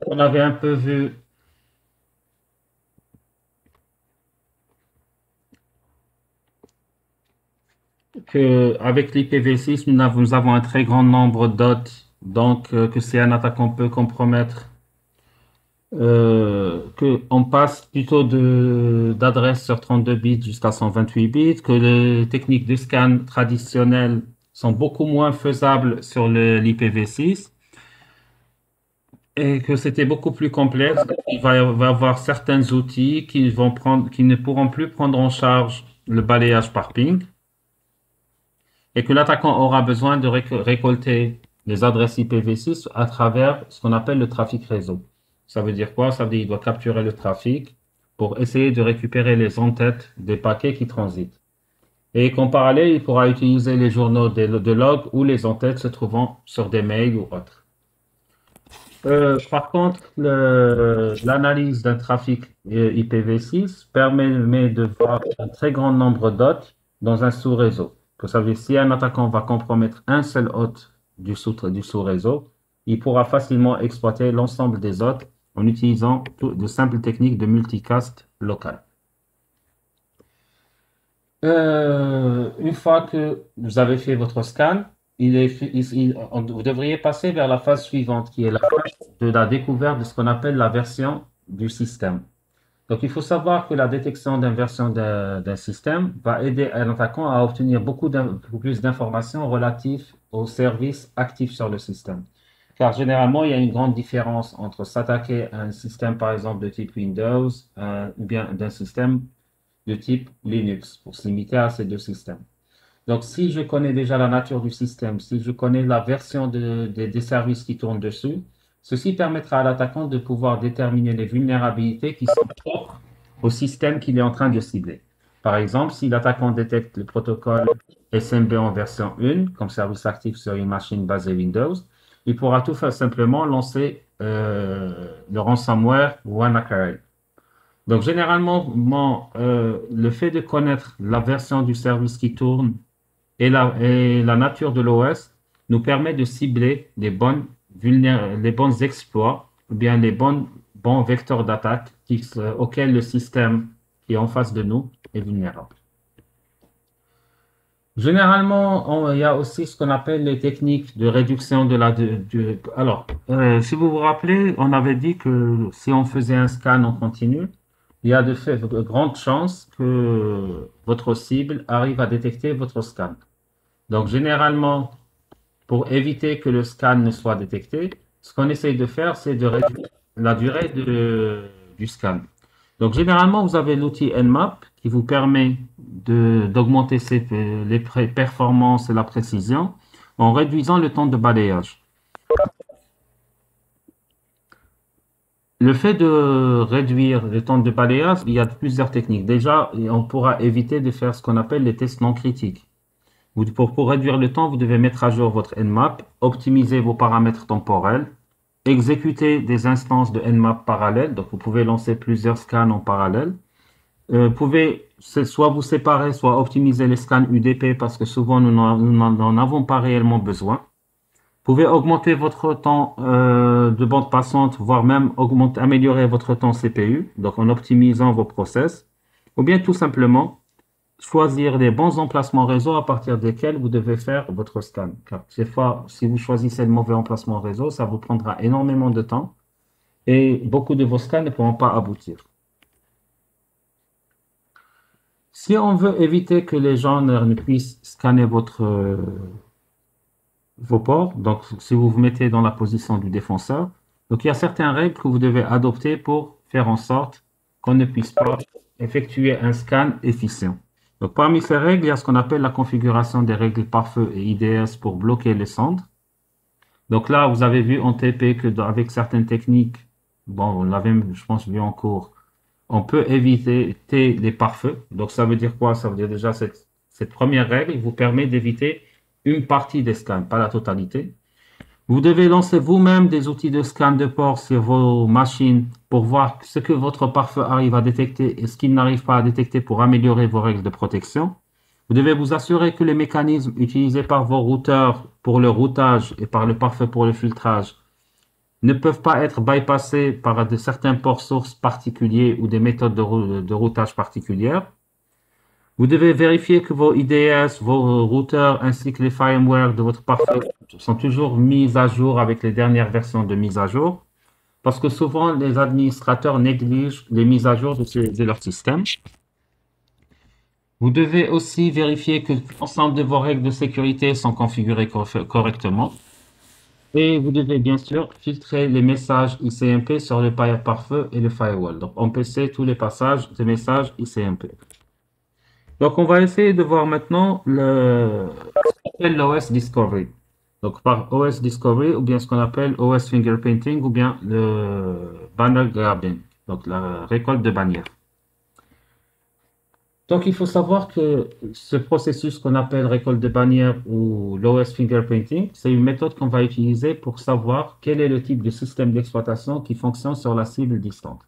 On avait un peu vu qu'avec l'IPv6, nous avons un très grand nombre d'hôtes, donc que si un attaquant peut compromettre, que on passe plutôt d'adresse sur 32 bits jusqu'à 128 bits, que les techniques de scan traditionnelles sont beaucoup moins faisables sur l'IPv6 et que c'était beaucoup plus complexe. Va y avoir certains outils qui ne pourront plus prendre en charge le balayage par ping et que l'attaquant aura besoin de récolter les adresses IPv6 à travers ce qu'on appelle le trafic réseau. Ça veut dire quoi? Ça veut dire qu'il doit capturer le trafic pour essayer de récupérer les en-têtes des paquets qui transitent. Et qu'en parallèle, il pourra utiliser les journaux de log ou les en-têtes se trouvant sur des mails ou autres. Par contre, l'analyse d'un trafic IPv6 permet de voir un très grand nombre d'hôtes dans un sous-réseau. Vous savez, si un attaquant va compromettre un seul hôte du sous-réseau, il pourra facilement exploiter l'ensemble des hôtes en utilisant de simples techniques de multicast local. Une fois que vous avez fait votre scan, vous devriez passer vers la phase suivante, qui est la phase de la découverte de ce qu'on appelle la version du système. Donc, il faut savoir que la détection d'une version d'un système va aider un attaquant à obtenir beaucoup plus d'informations relatives aux services actifs sur le système. Car généralement, il y a une grande différence entre s'attaquer à un système, par exemple, de type Windows, ou bien d'un système de type Linux, pour se limiter à ces deux systèmes. Donc, si je connais déjà la nature du système, si je connais la version des services qui tournent dessus, ceci permettra à l'attaquant de pouvoir déterminer les vulnérabilités qui sont propres au système qu'il est en train de cibler. Par exemple, si l'attaquant détecte le protocole SMB en version 1 comme service actif sur une machine basée Windows, il pourra tout simplement lancer le ransomware WannaCry. Donc, généralement, le fait de connaître la version du service qui tourne et la nature de l'OS nous permet de cibler les bons exploits ou bien bons vecteurs d'attaque auxquels le système qui est en face de nous est vulnérable. Généralement, il y a aussi ce qu'on appelle les techniques de réduction alors, si vous vous rappelez, on avait dit que si on faisait un scan en continu, il y a de grandes chances que votre cible arrive à détecter votre scan. Donc, généralement, pour éviter que le scan ne soit détecté, ce qu'on essaye de faire, c'est de réduire la durée du scan. Donc, généralement, vous avez l'outil Nmap qui vous permet d'augmenter les performances et la précision en réduisant le temps de balayage. Le fait de réduire le temps de balayage, il y a plusieurs techniques. Déjà, on pourra éviter de faire ce qu'on appelle les tests non critiques. Pour réduire le temps, vous devez mettre à jour votre Nmap, optimiser vos paramètres temporels, exécuter des instances de Nmap parallèles. Donc, vous pouvez lancer plusieurs scans en parallèle. Vous pouvez soit vous séparer, soit optimiser les scans UDP parce que souvent nous n'en avons pas réellement besoin. Vous pouvez augmenter votre temps de bande passante, voire même améliorer votre temps CPU, donc en optimisant vos process, ou bien tout simplement choisir les bons emplacements réseau à partir desquels vous devez faire votre scan. Car des fois, si vous choisissez le mauvais emplacement réseau, ça vous prendra énormément de temps et beaucoup de vos scans ne pourront pas aboutir. Si on veut éviter que les gens ne puissent scanner vos ports, donc si vous vous mettez dans la position du défenseur, donc il y a certaines règles que vous devez adopter pour faire en sorte qu'on ne puisse pas effectuer un scan efficient. Donc parmi ces règles, il y a ce qu'on appelle la configuration des règles pare-feu et IDS pour bloquer les centres. Donc là, vous avez vu en TP que avec certaines techniques, bon, on l'avait, je pense, vu en cours, on peut éviter les pare-feux. Donc ça veut dire quoi? Ça veut dire déjà cette première règle vous permet d'éviter une partie des scans, pas la totalité. Vous devez lancer vous-même des outils de scan de port sur vos machines pour voir ce que votre pare-feu arrive à détecter et ce qu'il n'arrive pas à détecter pour améliorer vos règles de protection. Vous devez vous assurer que les mécanismes utilisés par vos routeurs pour le routage et par le pare-feu pour le filtrage ne peuvent pas être bypassés par certains ports sources particuliers ou des méthodes de routage particulières. Vous devez vérifier que vos IDS, vos routeurs ainsi que les firmware de votre pare-feu sont toujours mis à jour avec les dernières versions de mise à jour. Parce que souvent, les administrateurs négligent les mises à jour de leur système. Vous devez aussi vérifier que l'ensemble de vos règles de sécurité sont configurées correctement. Et vous devez bien sûr filtrer les messages ICMP sur le pare-feu et le firewall. Donc, on PC, tous les passages de messages ICMP. Donc, on va essayer de voir maintenant l'OS Discovery. Donc, par OS Discovery, ou bien ce qu'on appelle OS Fingerprinting, ou bien le banner grabbing, donc la récolte de bannières. Donc, il faut savoir que ce processus qu'on appelle récolte de bannières ou l'OS Fingerprinting, c'est une méthode qu'on va utiliser pour savoir quel est le type de système d'exploitation qui fonctionne sur la cible distante.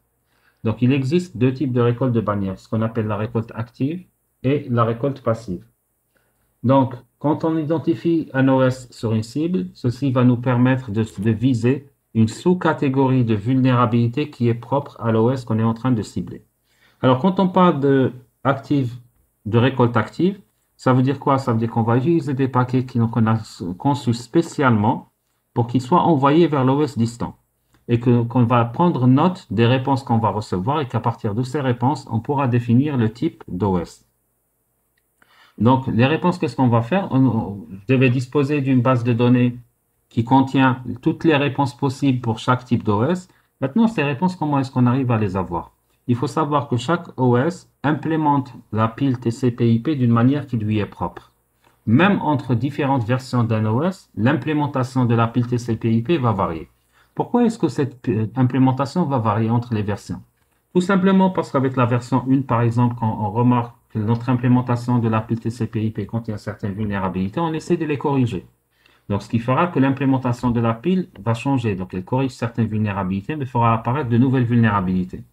Donc, il existe deux types de récolte de bannières, ce qu'on appelle la récolte active et la récolte passive. Donc, quand on identifie un OS sur une cible, ceci va nous permettre de viser une sous-catégorie de vulnérabilité qui est propre à l'OS qu'on est en train de cibler. Alors, quand on parle de récolte active, ça veut dire quoi? Ça veut dire qu'on va utiliser des paquets qu'on a conçus spécialement pour qu'ils soient envoyés vers l'OS distant. Et qu'on va prendre note des réponses qu'on va recevoir et qu'à partir de ces réponses, on pourra définir le type d'OS. Donc, les réponses, qu'est-ce qu'on va faire? On devait disposer d'une base de données qui contient toutes les réponses possibles pour chaque type d'OS. Maintenant, ces réponses, comment est-ce qu'on arrive à les avoir? Il faut savoir que chaque OS implémente la pile TCP/IP d'une manière qui lui est propre. Même entre différentes versions d'un OS, l'implémentation de la pile TCP/IP va varier. Pourquoi est-ce que cette implémentation va varier entre les versions? Tout simplement parce qu'avec la version 1, par exemple, quand on remarque que notre implémentation de la pile TCP/IP contient certaines vulnérabilités, on essaie de les corriger. Donc, ce qui fera que l'implémentation de la pile va changer. Donc, elle corrige certaines vulnérabilités, mais fera apparaître de nouvelles vulnérabilités.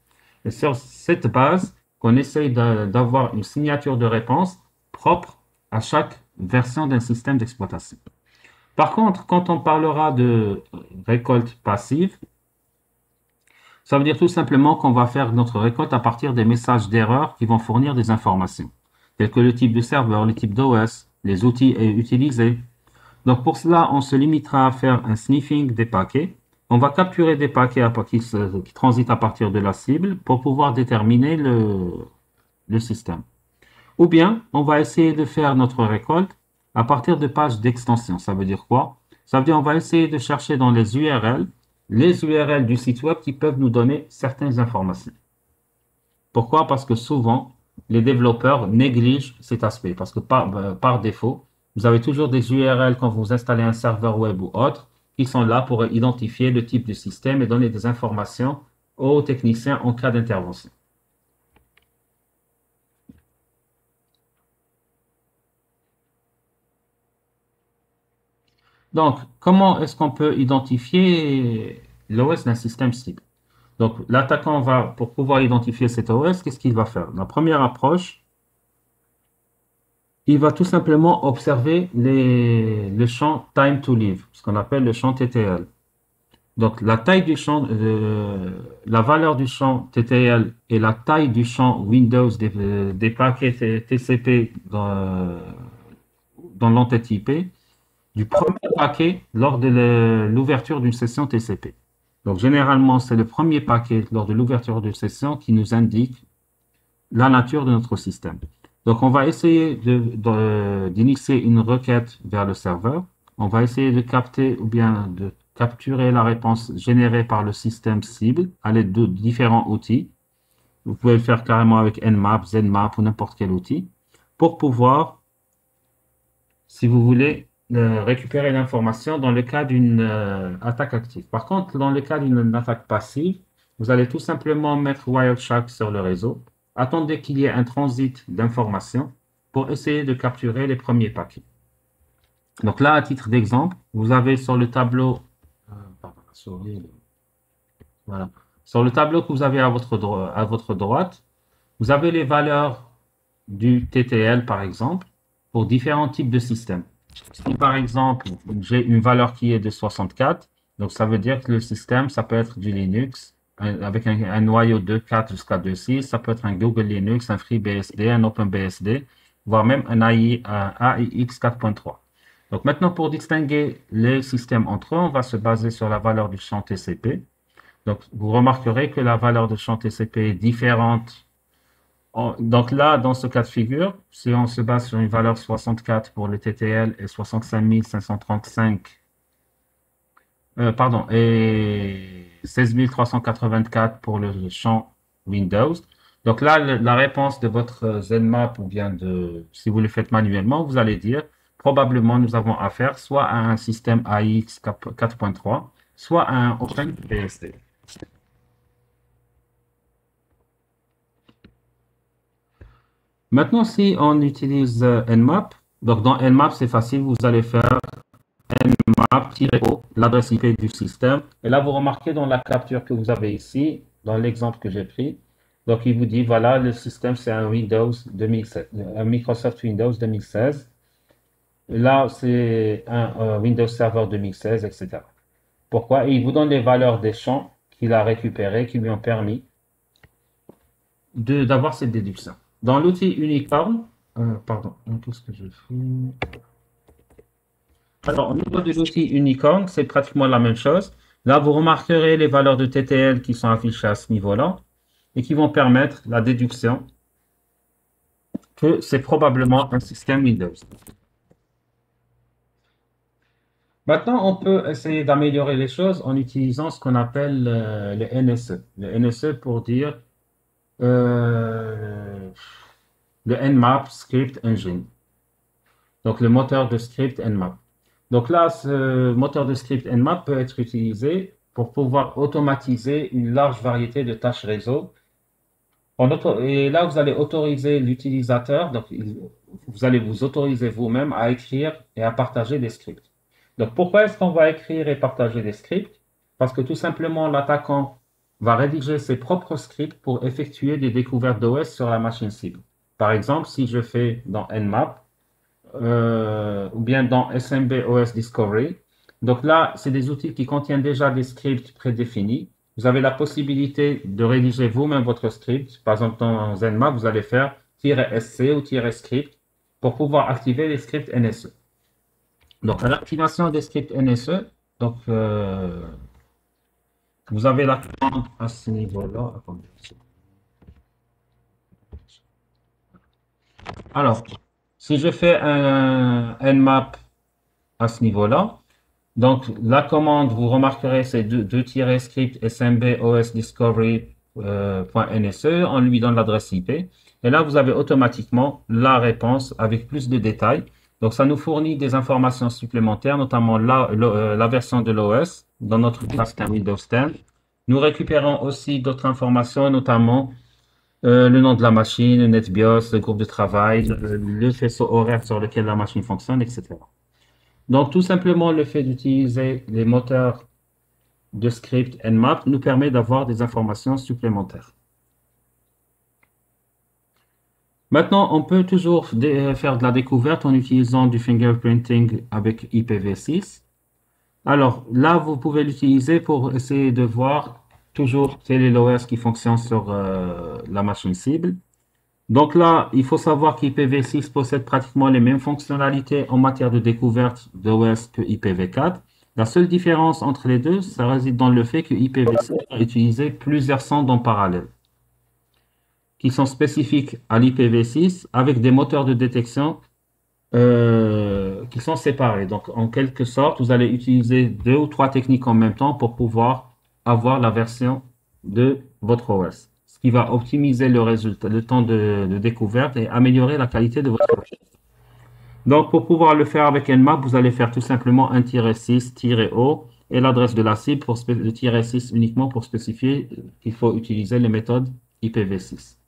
Et sur cette base, qu'on essaye d'avoir une signature de réponse propre à chaque version d'un système d'exploitation. Par contre, quand on parlera de récolte passive, ça veut dire tout simplement qu'on va faire notre récolte à partir des messages d'erreur qui vont fournir des informations, tels que le type de serveur, le type d'OS, les outils utilisés. Donc pour cela, on se limitera à faire un sniffing des paquets. On va capturer des paquets qui transitent à partir de la cible pour pouvoir déterminer le système. Ou bien, on va essayer de faire notre récolte à partir de pages d'extension. Ça veut dire quoi? Ça veut dire qu'on va essayer de chercher dans les URL du site web qui peuvent nous donner certaines informations. Pourquoi? Parce que souvent, les développeurs négligent cet aspect. Parce que par défaut, vous avez toujours des URL quand vous installez un serveur web ou autre qui sont là pour identifier le type de système et donner des informations aux techniciens en cas d'intervention. Donc, comment est-ce qu'on peut identifier l'OS d'un système cible? Donc, l'attaquant va, pour pouvoir identifier cet OS, qu'est-ce qu'il va faire? La première approche, il va tout simplement observer le champ Time to Live, ce qu'on appelle le champ TTL. Donc, la taille du champ, la valeur du champ TTL et la taille du champ Windows des paquets TCP dans l'entête IP du premier paquet lors de l'ouverture d'une session TCP. Donc, généralement, c'est le premier paquet lors de l'ouverture d'une session qui nous indique la nature de notre système. Donc, on va essayer d'initier une requête vers le serveur. On va essayer de capter ou bien de capturer la réponse générée par le système cible à l'aide de différents outils. Vous pouvez le faire carrément avec Nmap, Zmap ou n'importe quel outil pour pouvoir, si vous voulez, récupérer l'information dans le cas d'une attaque active. Par contre, dans le cas d'une attaque passive, vous allez tout simplement mettre Wireshark sur le réseau. Attendez qu'il y ait un transit d'informations pour essayer de capturer les premiers paquets. Donc là, à titre d'exemple, vous avez sur le tableau, voilà, sur le tableau que vous avez à votre droite, vous avez les valeurs du TTL, par exemple, pour différents types de systèmes. Si par exemple, j'ai une valeur qui est de 64, Donc, ça veut dire que le système, ça peut être du Linux avec un noyau 2.4 jusqu'à 2.6. Ça peut être un Google Linux, un FreeBSD, un OpenBSD, voire même un AIX 4.3. Donc, maintenant, pour distinguer les systèmes entre eux, on va se baser sur la valeur du champ TCP. Donc, vous remarquerez que la valeur du champ TCP est différente. Donc là, dans ce cas de figure, si on se base sur une valeur 64 pour le TTL et 65 535 pardon, et 16 384 pour le champ Windows. Donc là, la réponse de votre ZMAP ou bien si vous le faites manuellement, vous allez dire, probablement nous avons affaire soit à un système AIX 4.3, soit à un OpenBSD. Maintenant, si on utilise Nmap, donc dans Nmap, c'est facile, vous allez faire map-o, l'adresse IP du système. Et là, vous remarquez dans la capture que vous avez ici, dans l'exemple que j'ai pris, donc il vous dit, voilà, le système, c'est un Windows 2007, un Microsoft Windows 2016. Et là, c'est un Windows Server 2016, etc. Pourquoi? Et il vous donne les valeurs des champs qu'il a récupérés, qui lui ont permis d'avoir cette déduction. Dans l'outil Unicorn, pardon, qu'est-ce que je fais? Alors, au niveau de l'outil Unicorn, c'est pratiquement la même chose. Là, vous remarquerez les valeurs de TTL qui sont affichées à ce niveau-là et qui vont permettre la déduction que c'est probablement un système Windows. Maintenant, on peut essayer d'améliorer les choses en utilisant ce qu'on appelle le NSE. Le NSE pour dire euh, le Nmap Script Engine. Donc, le moteur de script Nmap. Donc là, ce moteur de script Nmap peut être utilisé pour pouvoir automatiser une large variété de tâches réseau. Et là, vous allez autoriser l'utilisateur, donc vous allez vous autoriser vous-même à écrire et à partager des scripts. Donc pourquoi est-ce qu'on va écrire et partager des scripts? Parce que tout simplement, l'attaquant va rédiger ses propres scripts pour effectuer des découvertes d'OS sur la machine cible. Par exemple, si je fais dans Nmap, ou bien dans SMB OS Discovery. Donc là, c'est des outils qui contiennent déjà des scripts prédéfinis. Vous avez la possibilité de rédiger vous-même votre script. Par exemple, dans ZenMap, vous allez faire "-sc" ou "-script" pour pouvoir activer les scripts NSE. Donc, à l'activation des scripts NSE, donc, vous avez la commande à ce niveau-là. Attendez. Alors, si je fais un Nmap à ce niveau-là, donc, la commande, vous remarquerez, c'est script smb os discovery.nse. On lui donne l'adresse IP. Et là, vous avez automatiquement la réponse avec plus de détails. Donc, ça nous fournit des informations supplémentaires, notamment la version de l'OS. Dans notre cas, c'est un Windows 10. Nous récupérons aussi d'autres informations, notamment le nom de la machine, le NetBIOS, le groupe de travail, le faisceau horaire sur lequel la machine fonctionne, etc. Donc, tout simplement, le fait d'utiliser les moteurs de script Nmap nous permet d'avoir des informations supplémentaires. Maintenant, on peut toujours faire de la découverte en utilisant du fingerprinting avec IPv6. Alors, là, vous pouvez l'utiliser pour essayer de voir toujours quel est l'OS qui fonctionne sur la machine cible. Donc là, il faut savoir qu'IPv6 possède pratiquement les mêmes fonctionnalités en matière de découverte d'OS que IPv4. La seule différence entre les deux, ça réside dans le fait que IPv6 a utilisé plusieurs sondes en parallèle, qui sont spécifiques à l'IPv6 avec des moteurs de détection qui sont séparés. Donc, en quelque sorte, vous allez utiliser deux ou trois techniques en même temps pour pouvoir avoir la version de votre OS, ce qui va optimiser le résultat, le temps de découverte et améliorer la qualité de votre OS. Donc, pour pouvoir le faire avec Nmap, vous allez faire tout simplement un "-6-o" et l'adresse de la cible pour le "-6" uniquement pour spécifier qu'il faut utiliser les méthodes IPv6.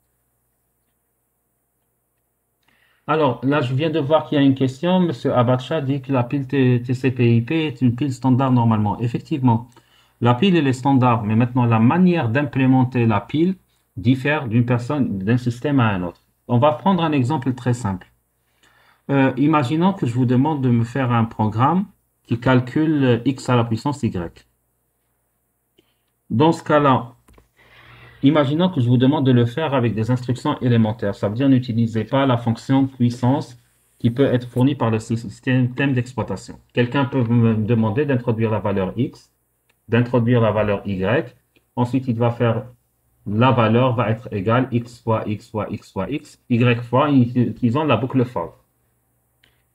Alors, là, je viens de voir qu'il y a une question. Monsieur Abacha dit que la pile TCP/IP est une pile standard normalement. Effectivement, la pile, elle est standard, mais maintenant, la manière d'implémenter la pile diffère d'un système à un autre. On va prendre un exemple très simple. Imaginons que je vous demande de me faire un programme qui calcule x à la puissance y. Dans ce cas-là, imaginons que je vous demande de le faire avec des instructions élémentaires. Ça veut dire n'utilisez pas la fonction puissance qui peut être fournie par le système d'exploitation. Quelqu'un peut me demander d'introduire la valeur x, d'introduire la valeur y. Ensuite, il va faire la valeur va être égale x fois x fois x fois x, y fois, en utilisant la boucle for.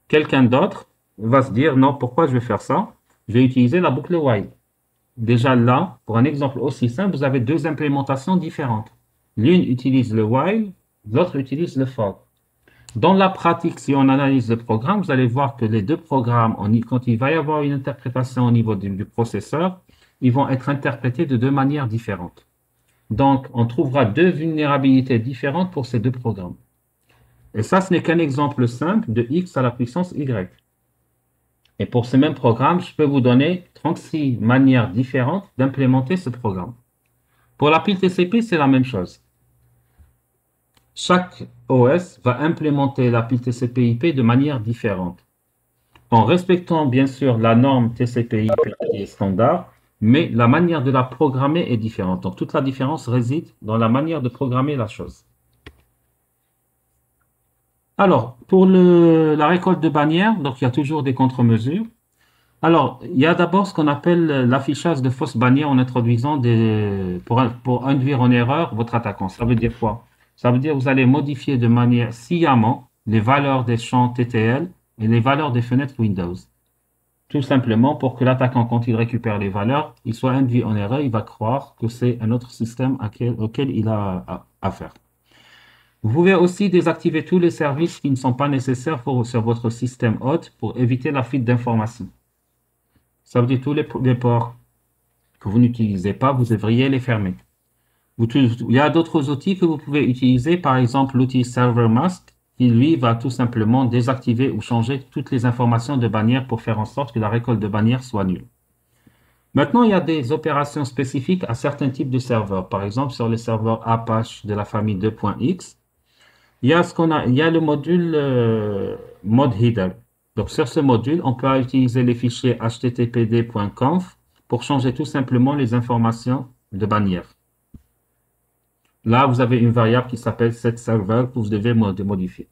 Quelqu'un d'autre va se dire, non, pourquoi je vais faire ça? Je vais utiliser la boucle while. Déjà là, pour un exemple aussi simple, vous avez deux implémentations différentes. L'une utilise le while, l'autre utilise le for. Dans la pratique, si on analyse le programme, vous allez voir que les deux programmes, quand il va y avoir une interprétation au niveau du processeur, ils vont être interprétés de deux manières différentes. Donc, on trouvera deux vulnérabilités différentes pour ces deux programmes. Et ça, ce n'est qu'un exemple simple de x à la puissance y. Et pour ce même programme, je peux vous donner 36 manières différentes d'implémenter ce programme. Pour la pile TCP, c'est la même chose. Chaque OS va implémenter la pile TCP/IP de manière différente, en respectant bien sûr la norme TCP/IP qui est standard, mais la manière de la programmer est différente. Donc toute la différence réside dans la manière de programmer la chose. Alors, pour la récolte de bannières, donc il y a toujours des contre-mesures. Alors, il y a d'abord ce qu'on appelle l'affichage de fausses bannières en introduisant pour induire en erreur votre attaquant. Ça veut dire quoi? Ça veut dire que vous allez modifier de manière sciemment les valeurs des champs TTL et les valeurs des fenêtres Windows. Tout simplement pour que l'attaquant, quand il récupère les valeurs, il soit induit en erreur, il va croire que c'est un autre système auquel il a affaire. Vous pouvez aussi désactiver tous les services qui ne sont pas nécessaires sur votre système hôte pour éviter la fuite d'informations. Ça veut dire tous les ports que vous n'utilisez pas, vous devriez les fermer. Il y a d'autres outils que vous pouvez utiliser, par exemple l'outil Server Mask, qui lui va tout simplement désactiver ou changer toutes les informations de bannière pour faire en sorte que la récolte de bannière soit nulle. Maintenant, il y a des opérations spécifiques à certains types de serveurs. Par exemple, sur les serveurs Apache de la famille 2.x, il y a le module mode header. Donc, sur ce module, on peut utiliser les fichiers httpd.conf pour changer tout simplement les informations de bannière. Là, vous avez une variable qui s'appelle setServer que vous devez modifier.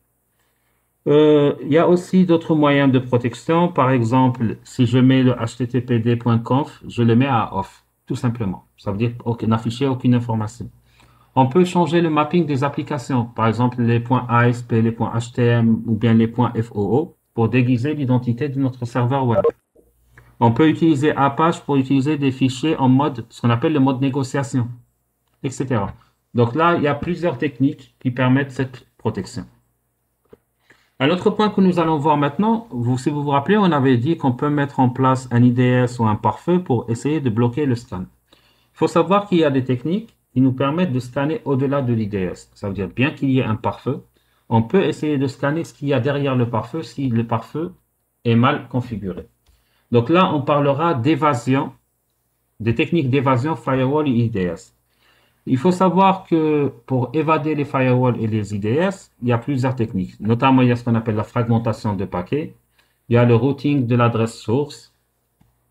Il y a aussi d'autres moyens de protection. Par exemple, si je mets le httpd.conf, je le mets à off, tout simplement. Ça veut dire n'afficher aucune information. On peut changer le mapping des applications, par exemple les points ASP, les points HTM ou bien les points FOO pour déguiser l'identité de notre serveur web. On peut utiliser Apache pour utiliser des fichiers en mode, ce qu'on appelle le mode négociation, etc. Donc là, il y a plusieurs techniques qui permettent cette protection. Un autre point que nous allons voir maintenant, si vous vous rappelez, on avait dit qu'on peut mettre en place un IDS ou un pare-feu pour essayer de bloquer le scan. Il faut savoir qu'il y a des techniques qui nous permettent de scanner au-delà de l'IDS. Ça veut dire, bien qu'il y ait un pare-feu, on peut essayer de scanner ce qu'il y a derrière le pare-feu si le pare-feu est mal configuré. Donc là, on parlera d'évasion, des techniques d'évasion firewall et IDS. Il faut savoir que pour évader les firewalls et les IDS, il y a plusieurs techniques. Notamment, il y a ce qu'on appelle la fragmentation de paquets. Il y a le routing de l'adresse source,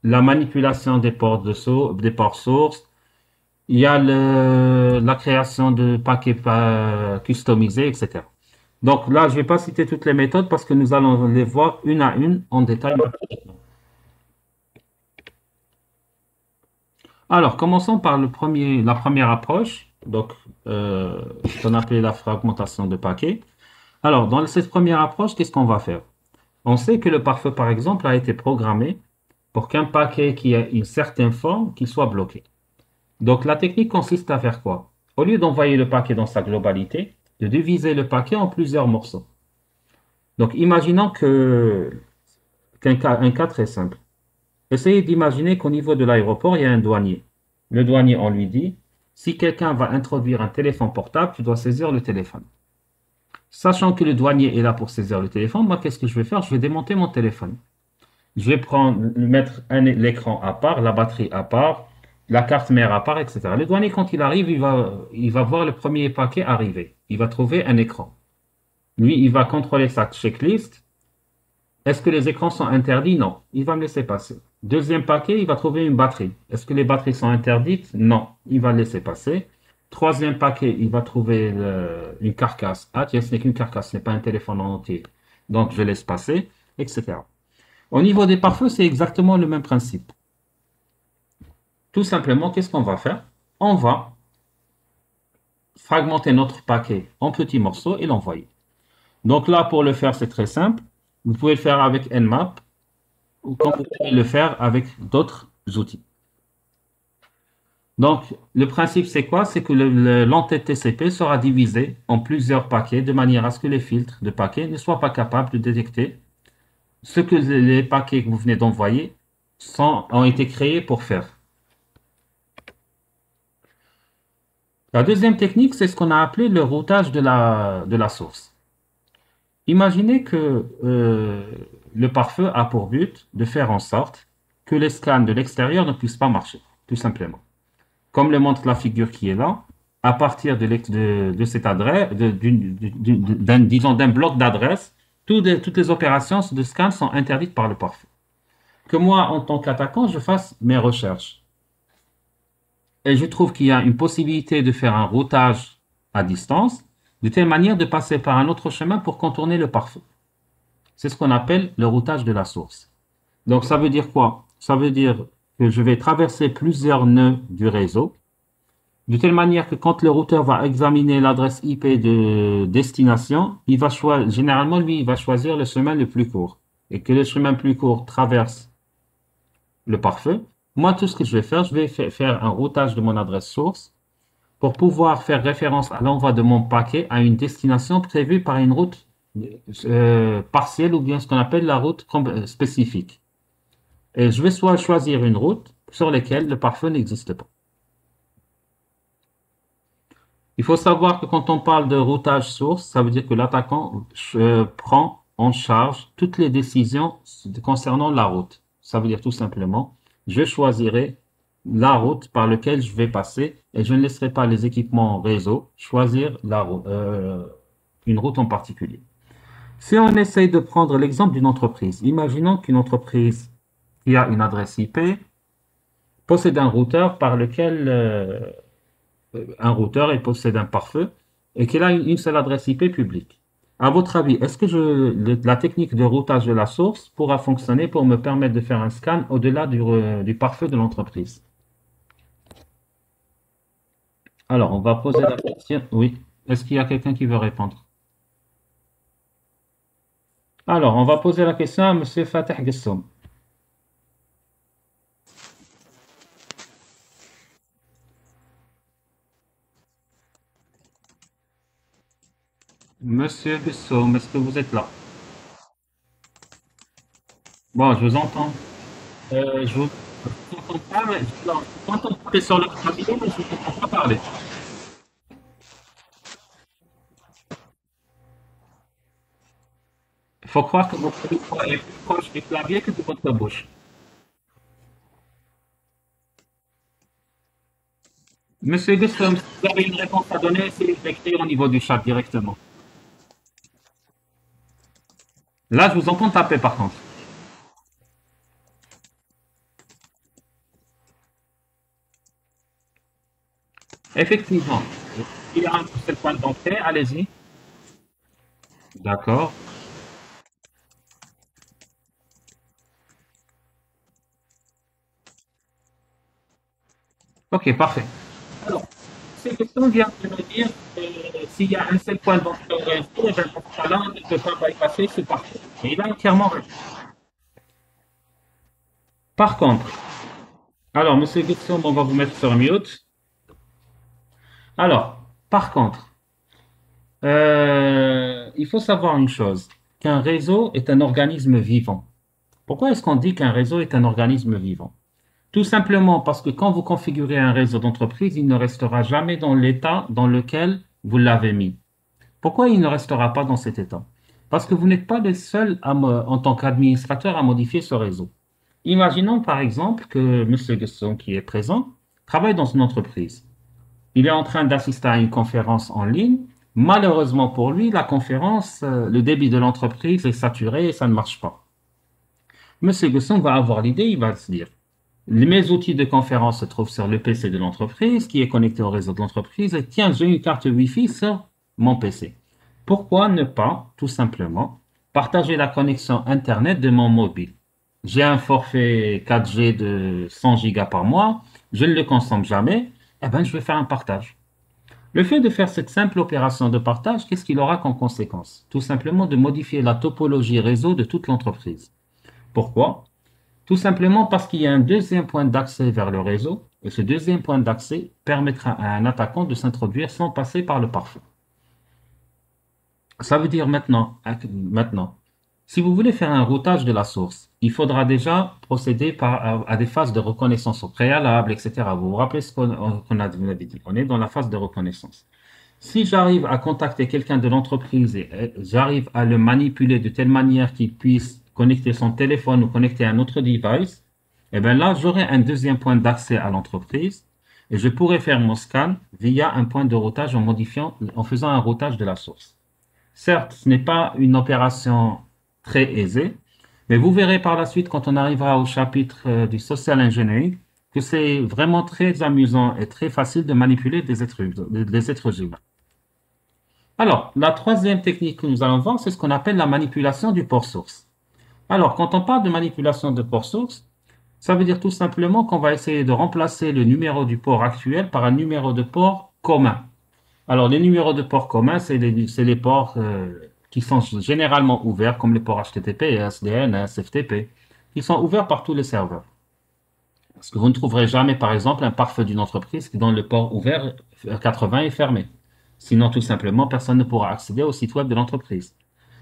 la manipulation des ports source. Il y a la création de paquets customisés, etc. Donc là, je ne vais pas citer toutes les méthodes parce que nous allons les voir une à une en détail. Alors, commençons par la première approche, donc ce qu'on appelle la fragmentation de paquets. Alors, dans cette première approche, qu'est-ce qu'on va faire? On sait que le pare-feu, par exemple, a été programmé pour qu'un paquet qui a une certaine forme, qu'il soit bloqué. Donc, la technique consiste à faire quoi? Au lieu d'envoyer le paquet dans sa globalité, de diviser le paquet en plusieurs morceaux. Donc, imaginons qu'un cas très simple. Essayez d'imaginer qu'au niveau de l'aéroport, il y a un douanier. Le douanier, on lui dit, si quelqu'un va introduire un téléphone portable, tu dois saisir le téléphone. Sachant que le douanier est là pour saisir le téléphone, moi, qu'est-ce que je vais faire? Je vais démonter mon téléphone. Je vais mettre l'écran à part, la batterie à part, la carte mère à part, etc. Le douanier, quand il arrive, il va voir le premier paquet arriver. Il va trouver un écran. Lui, il va contrôler sa checklist. Est-ce que les écrans sont interdits? Non. Il va me laisser passer. Deuxième paquet, il va trouver une batterie. Est-ce que les batteries sont interdites? Non. Il va le laisser passer. Troisième paquet, il va trouver une carcasse. Ah tiens, ce n'est qu'une carcasse, ce n'est pas un téléphone en entier. Donc je laisse passer, etc. Au niveau des pare-feux, c'est exactement le même principe. Tout simplement, qu'est-ce qu'on va faire? On va fragmenter notre paquet en petits morceaux et l'envoyer. Donc là, pour le faire, c'est très simple. Vous pouvez le faire avec Nmap ou comme vous pouvez le faire avec d'autres outils. Donc, le principe, c'est quoi? C'est que l'entête TCP sera divisé en plusieurs paquets de manière à ce que les filtres de paquets ne soient pas capables de détecter ce que les paquets que vous venez d'envoyer ont été créés pour faire. La deuxième technique, c'est ce qu'on a appelé le routage de la source. Imaginez que le pare-feu a pour but de faire en sorte que les scans de l'extérieur ne puissent pas marcher, tout simplement. Comme le montre la figure qui est là, à partir de cette adresse, disons d'un bloc d'adresse, toutes les opérations de scan sont interdites par le pare-feu. Que moi, en tant qu'attaquant, je fasse mes recherches. Et je trouve qu'il y a une possibilité de faire un routage à distance, de telle manière de passer par un autre chemin pour contourner le pare-feu. C'est ce qu'on appelle le routage de la source. Donc, ça veut dire quoi? Ça veut dire que je vais traverser plusieurs nœuds du réseau, de telle manière que quand le routeur va examiner l'adresse IP de destination, généralement, lui, il va choisir le chemin le plus court. Et que le chemin plus court traverse le pare-feu. Moi, tout ce que je vais faire, je vais faire un routage de mon adresse source pour pouvoir faire référence à l'envoi de mon paquet à une destination prévue par une route partielle ou bien ce qu'on appelle la route spécifique. Et je vais soit choisir une route sur laquelle le pare-feu n'existe pas. Il faut savoir que quand on parle de routage source, ça veut dire que l'attaquant prend en charge toutes les décisions concernant la route. Ça veut dire tout simplement, je choisirai la route par laquelle je vais passer et je ne laisserai pas les équipements réseau choisir une route en particulier. Si on essaye de prendre l'exemple d'une entreprise, imaginons qu'une entreprise qui a une adresse IP possède un routeur par lequel un routeur et possède un pare-feu et qu'il a une seule adresse IP publique. À votre avis, est-ce que la technique de routage de la source pourra fonctionner pour me permettre de faire un scan au-delà du pare-feu de l'entreprise? Alors, on va poser la question. Oui. Est-ce qu'il y a quelqu'un qui veut répondre? Alors, on va poser la question à Monsieur Fateh Gessom. Monsieur Gessom, est-ce que vous êtes là? Bon, je vous entends. Je vous entends pas, mais je vous entends taper sur le clavier, mais je ne vous entends pas parler. Il faut croire que votre micro est plus proche du clavier que de votre bouche. Monsieur Gustom, si vous avez une réponse à donner, essayez de l'écrire au niveau du chat directement. Là, je vous entends taper par contre. Effectivement, il y a un seul point d'entrée, allez-y. D'accord. Ok, parfait. Alors, cette question vient de me dire s'il y a un seul point d'entrée au réseau, eh bien, dans ce cas-là, on ne peut pas bypasser ce parcours. Et il a entièrement raison. Par contre, alors, monsieur Gustom, on va vous mettre sur mute. Alors, par contre, il faut savoir une chose, qu'un réseau est un organisme vivant. Pourquoi est-ce qu'on dit qu'un réseau est un organisme vivant? Tout simplement parce que quand vous configurez un réseau d'entreprise, il ne restera jamais dans l'état dans lequel vous l'avez mis. Pourquoi il ne restera pas dans cet état? Parce que vous n'êtes pas le seul en tant qu'administrateur à modifier ce réseau. Imaginons par exemple que M. Gusson, qui est présent, travaille dans une entreprise. Il est en train d'assister à une conférence en ligne. Malheureusement pour lui, la conférence, le débit de l'entreprise est saturé et ça ne marche pas. Monsieur Gusson va avoir l'idée, il va se dire, mes outils de conférence se trouvent sur le PC de l'entreprise qui est connecté au réseau de l'entreprise et tiens, j'ai une carte Wi-Fi sur mon PC. Pourquoi ne pas, tout simplement, partager la connexion Internet de mon mobile? J'ai un forfait 4G de 100 gigas par mois, je ne le consomme jamais, eh ben, je vais faire un partage. Le fait de faire cette simple opération de partage, qu'est-ce qu'il aura comme conséquence? Tout simplement de modifier la topologie réseau de toute l'entreprise. Pourquoi? Tout simplement parce qu'il y a un deuxième point d'accès vers le réseau, et ce deuxième point d'accès permettra à un attaquant de s'introduire sans passer par le pare-feu. Ça veut dire maintenant, si vous voulez faire un routage de la source, il faudra déjà procéder à des phases de reconnaissance au préalable, etc. Vous vous rappelez ce qu'on a dit? On est dans la phase de reconnaissance. Si j'arrive à contacter quelqu'un de l'entreprise et j'arrive à le manipuler de telle manière qu'il puisse connecter son téléphone ou connecter un autre device, eh bien là, j'aurai un deuxième point d'accès à l'entreprise et je pourrai faire mon scan via un point de routage en faisant un routage de la source. Certes, ce n'est pas une opération très aisée, mais vous verrez par la suite quand on arrivera au chapitre du social engineering que c'est vraiment très amusant et très facile de manipuler des êtres humains. Alors, la troisième technique que nous allons voir, c'est ce qu'on appelle la manipulation du port source. Alors, quand on parle de manipulation de port source, ça veut dire tout simplement qu'on va essayer de remplacer le numéro du port actuel par un numéro de port commun. Alors, les numéros de port commun, c'est les ports qui sont généralement ouverts, comme les ports HTTP, SDN, SFTP, qui sont ouverts par tous les serveurs. Parce que vous ne trouverez jamais, par exemple, un pare-feu d'une entreprise dont le port ouvert 80 est fermé. Sinon, tout simplement, personne ne pourra accéder au site web de l'entreprise.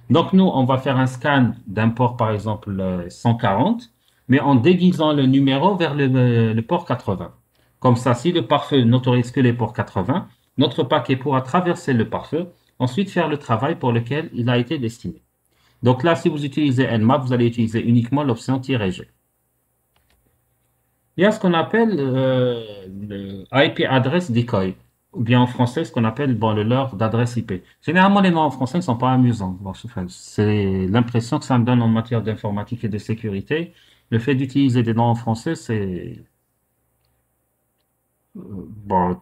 Donc, nous, on va faire un scan d'un port, par exemple, 140, mais en déguisant le numéro vers le port 80. Comme ça, si le pare-feu n'autorise que les ports 80, notre paquet pourra traverser le pare-feu, ensuite faire le travail pour lequel il a été destiné. Donc là, si vous utilisez Nmap, vous allez utiliser uniquement l'option "-g". Il y a ce qu'on appelle le IP address decoy, ou bien en français, ce qu'on appelle le leurre d'adresse IP. Généralement, les noms en français ne sont pas amusants. Bon, c'est l'impression que ça me donne en matière d'informatique et de sécurité. Le fait d'utiliser des noms en français, c'est... bon,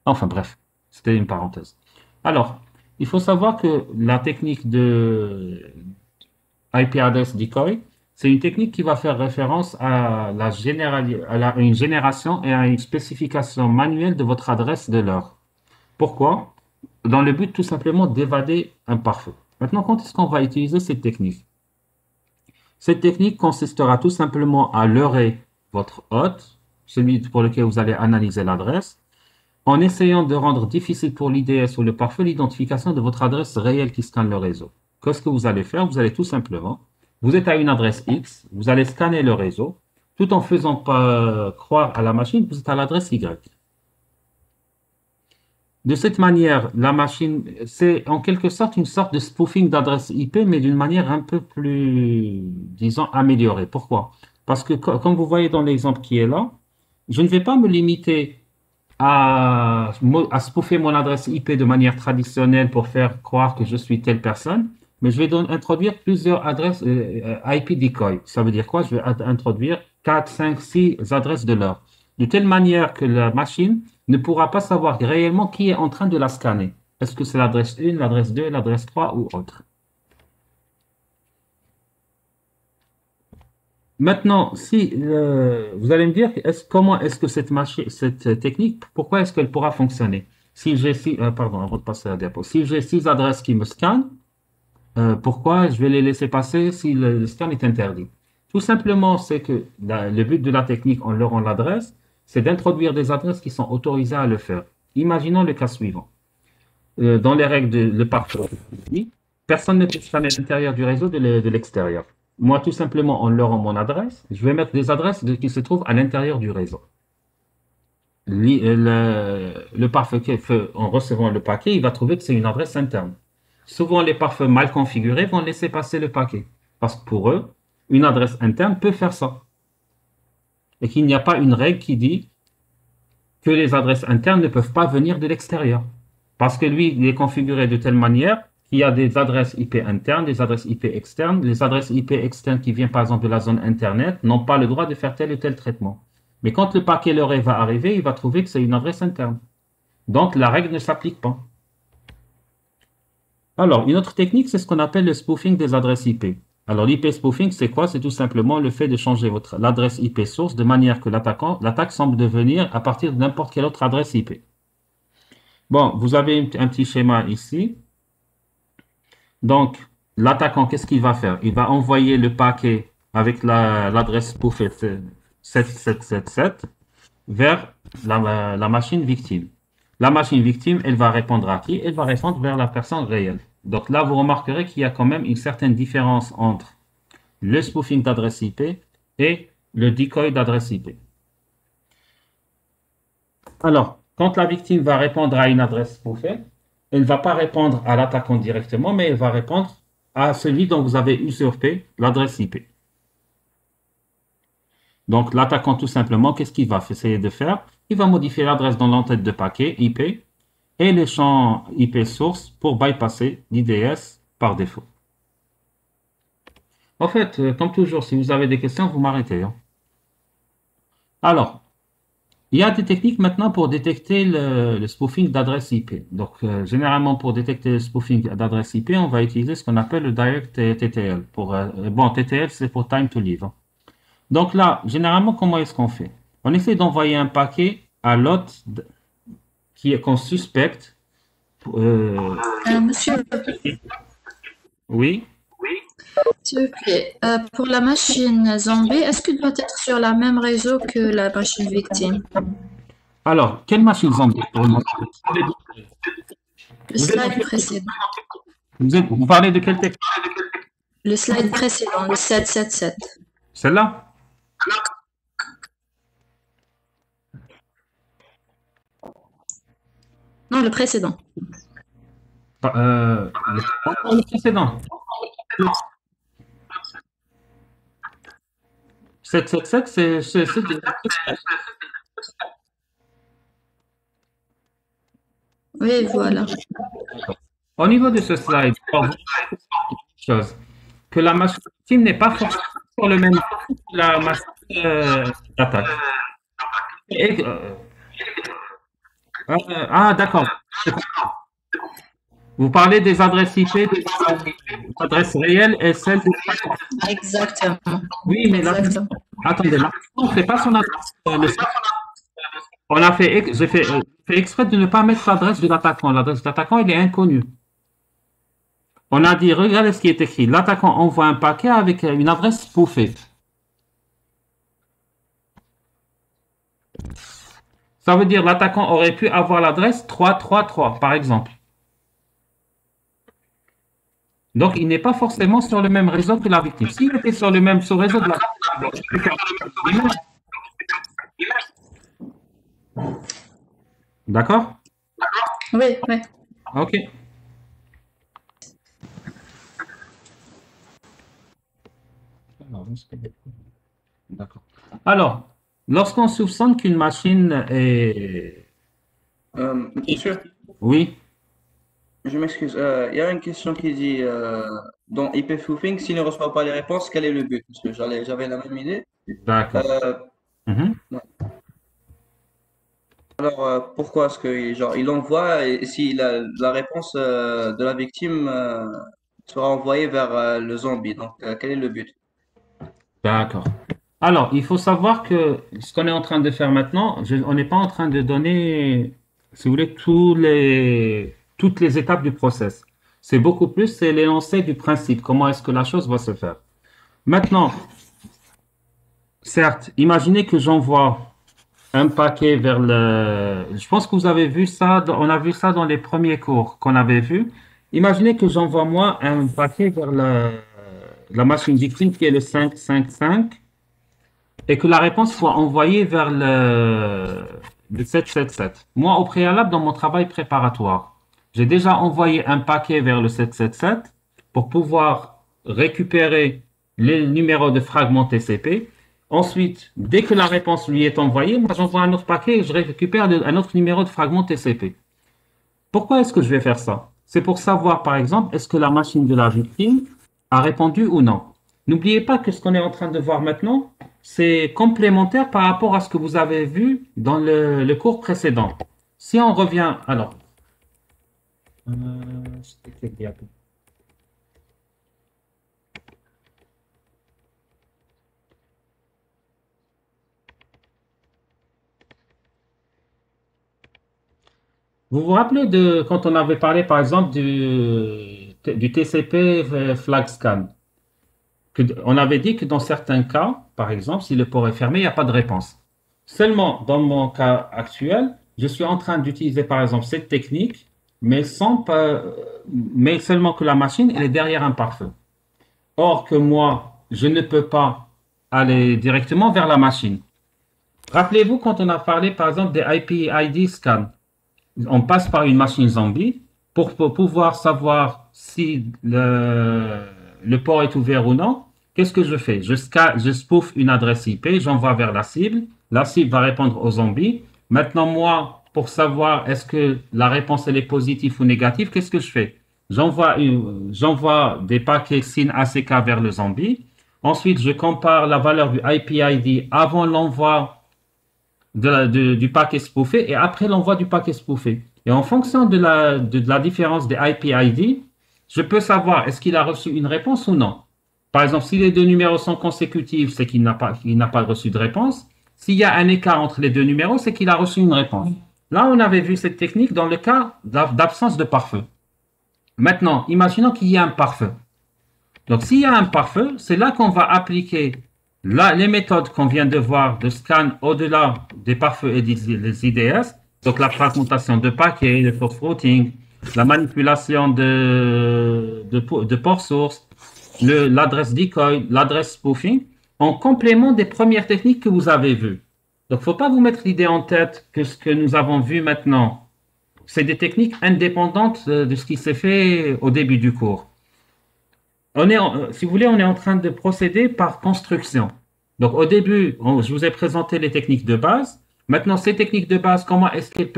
enfin bref, c'était une parenthèse. Alors, il faut savoir que la technique de IP address decoy, c'est une technique qui va faire référence à une génération et à une spécification manuelle de votre adresse de l'heure. Pourquoi? Dans le but tout simplement d'évader un pare-feu. Maintenant, quand est-ce qu'on va utiliser cette technique? Cette technique consistera tout simplement à leurrer votre hôte, celui pour lequel vous allez analyser l'adresse, en essayant de rendre difficile pour l'IDS ou le pare-feu l'identification de votre adresse réelle qui scanne le réseau. Qu'est-ce que vous allez faire? Vous allez tout simplement, vous êtes à une adresse X, vous allez scanner le réseau, tout en faisant pas croire à la machine que vous êtes à l'adresse Y. De cette manière, la machine, c'est en quelque sorte une sorte de spoofing d'adresse IP, mais d'une manière un peu plus, disons, améliorée. Pourquoi? Parce que, comme vous voyez dans l'exemple qui est là, je ne vais pas me limiter à spoofer mon adresse IP de manière traditionnelle pour faire croire que je suis telle personne, mais je vais donc introduire plusieurs adresses IP decoy. Ça veut dire quoi? Je vais introduire 4, 5, 6 adresses de l'heure. De telle manière que la machine ne pourra pas savoir réellement qui est en train de la scanner. Est-ce que c'est l'adresse 1, l'adresse 2, l'adresse 3 ou autre? Maintenant, si vous allez me dire, comment est-ce que cette technique, pourquoi est-ce qu'elle pourra fonctionner? Si j'ai pardon, avant de passer à la diapo, si j'ai 6 adresses qui me scannent, pourquoi je vais les laisser passer si le scan est interdit? Tout simplement, c'est que le but de la technique en leur rend l'adresse, c'est d'introduire des adresses qui sont autorisées à le faire. Imaginons le cas suivant. Dans les règles de le pare-feu, personne ne peut scanner l'intérieur du réseau de l'extérieur. Moi, tout simplement, en leur rend mon adresse, je vais mettre des adresses qui se trouvent à l'intérieur du réseau. Le pare-feu, en recevant le paquet, il va trouver que c'est une adresse interne. Souvent, les pare-feux mal configurés vont laisser passer le paquet. Parce que pour eux, une adresse interne peut faire ça. Et qu'il n'y a pas une règle qui dit que les adresses internes ne peuvent pas venir de l'extérieur. Parce que lui, il est configuré de telle manière qu'il y a des adresses IP internes, des adresses IP externes. Les adresses IP externes qui viennent par exemple de la zone Internet n'ont pas le droit de faire tel ou tel traitement. Mais quand le paquet leur va arriver, il va trouver que c'est une adresse interne. Donc la règle ne s'applique pas. Alors, une autre technique, c'est ce qu'on appelle le spoofing des adresses IP. Alors, l'IP spoofing, c'est quoi? C'est tout simplement le fait de changer l'adresse IP source de manière que l'attaque semble devenir à partir de n'importe quelle autre adresse IP. Bon, vous avez un petit schéma ici. Donc, l'attaquant, qu'est-ce qu'il va faire? Il va envoyer le paquet avec l'adresse spoofée 7777 vers la machine victime. La machine victime, elle va répondre à qui? Elle va répondre vers la personne réelle. Donc là, vous remarquerez qu'il y a quand même une certaine différence entre le spoofing d'adresse IP et le decoy d'adresse IP. Alors, quand la victime va répondre à une adresse spoofée, elle ne va pas répondre à l'attaquant directement, mais elle va répondre à celui dont vous avez usurpé l'adresse IP. Donc, l'attaquant, tout simplement, qu'est-ce qu'il va essayer de faire? Il va modifier l'adresse dans l'entête de paquet IP et les champs IP source pour bypasser l'IDS par défaut. En fait, comme toujours, si vous avez des questions, vous m'arrêtez. Hein. Alors, il y a des techniques maintenant pour détecter le spoofing d'adresse IP. Donc, généralement, pour détecter le spoofing d'adresse IP, on va utiliser ce qu'on appelle le Direct TTL. Bon, TTL, c'est pour Time to Live. Hein. Donc là, généralement, comment est-ce qu'on fait? On essaie d'envoyer un paquet à l'hôte qu'on suspecte. Monsieur, Oui. s'il vous plaît, pour la machine zombie, est-ce qu'il doit être sur le même réseau que la machine victime? Alors, quelle machine zombie pour le moment? Le slide précédent. Vous parlez de quelle technique? Le slide précédent, le 777. Celle-là? Non, le précédent. Le précédent. 777, c'est Oui, voilà. Au niveau de ce slide, chose, que la machine victime n'est pas forcément sur le même que la machine d'attaque. D'accord. Vous parlez des adresses IP, des adresses réelles et celles de... Exactement. Oui, mais là, attendez, là, c'est pas son adresse. J'ai fait exprès de ne pas mettre l'adresse de l'attaquant. L'adresse de l'attaquant, il est inconnu. On a dit, regardez ce qui est écrit. L'attaquant envoie un paquet avec une adresse spoofée. Ça veut dire l'attaquant aurait pu avoir l'adresse 333, par exemple. Donc, il n'est pas forcément sur le même réseau que la victime. S'il était sur le même réseau de la victime, d'accord? Oui, oui. Ok. D'accord. Alors, lorsqu'on soupçonne qu'une machine est... Monsieur, Oui, je m'excuse. Il y a une question qui dit dans IP spoofing, s'il ne reçoit pas les réponses, quel est le but? Parce que j'avais la même idée. d'accord. Mhm. Alors, pourquoi est-ce que genre, il envoie et si la réponse de la victime sera envoyée vers le zombie? Donc, quel est le but? D'accord. Alors, il faut savoir que ce qu'on est en train de faire maintenant, on n'est pas en train de donner, si vous voulez, toutes les étapes du process. C'est beaucoup plus, c'est l'énoncé du principe, comment est-ce que la chose va se faire. Maintenant, certes, imaginez que j'envoie un paquet vers le... Je pense que vous avez vu ça, on a vu ça dans les premiers cours qu'on avait vus. Imaginez que j'envoie moi un paquet vers la machine victime qui est le 555 et que la réponse soit envoyée vers le 777. Moi, au préalable, dans mon travail préparatoire, j'ai déjà envoyé un paquet vers le 777 pour pouvoir récupérer les numéros de fragments TCP. Ensuite, dès que la réponse lui est envoyée, moi j'envoie un autre paquet et je récupère un autre numéro de fragment TCP. Pourquoi est-ce que je vais faire ça? c'est pour savoir, par exemple, est-ce que la machine de la victime a répondu ou non. N'oubliez pas que ce qu'on est en train de voir maintenant, c'est complémentaire par rapport à ce que vous avez vu dans le cours précédent. Si on revient, alors, c'était quel diapo? Vous vous rappelez de quand on avait parlé, par exemple, du TCP flag scan? On avait dit que dans certains cas, par exemple, si le port est fermé, il n'y a pas de réponse. Seulement, dans mon cas actuel, je suis en train d'utiliser, par exemple, cette technique, mais mais seulement que la machine, elle est derrière un pare-feu. Or que moi, je ne peux pas aller directement vers la machine. Rappelez-vous quand on a parlé, par exemple, des IP-ID scans. On passe par une machine zombie pour pouvoir savoir si le port est ouvert ou non. Qu'est-ce que je fais? Je spoof une adresse IP, j'envoie vers la cible. La cible va répondre aux zombies. Maintenant, moi, pour savoir est-ce que la réponse elle est positive ou négative, qu'est-ce que je fais? J'envoie des paquets SYN ACK vers le zombie. Ensuite, je compare la valeur du IP-ID avant l'envoi du paquet spoofé et après l'envoi du paquet spoofé. Et en fonction de la différence des IP-ID, je peux savoir est-ce qu'il a reçu une réponse ou non. Par exemple, si les deux numéros sont consécutifs, c'est qu'il n'a pas reçu de réponse. S'il y a un écart entre les deux numéros, c'est qu'il a reçu une réponse. Là, on avait vu cette technique dans le cas d'absence de pare-feu. Maintenant, imaginons qu'il y a un pare-feu. Donc, s'il y a un pare-feu, c'est là qu'on va appliquer les méthodes qu'on vient de voir de scan au-delà des pare-feux et des IDS, donc la fragmentation de paquets, le port routing, la manipulation de port source, l'adresse decoy, l'adresse spoofing, en complément des premières techniques que vous avez vues. Donc, il ne faut pas vous mettre l'idée en tête que ce que nous avons vu maintenant, c'est des techniques indépendantes de ce qui s'est fait au début du cours. Si vous voulez, on est en train de procéder par construction. Donc, au début, je vous ai présenté les techniques de base. Maintenant, ces techniques de base, comment est-ce qu'elles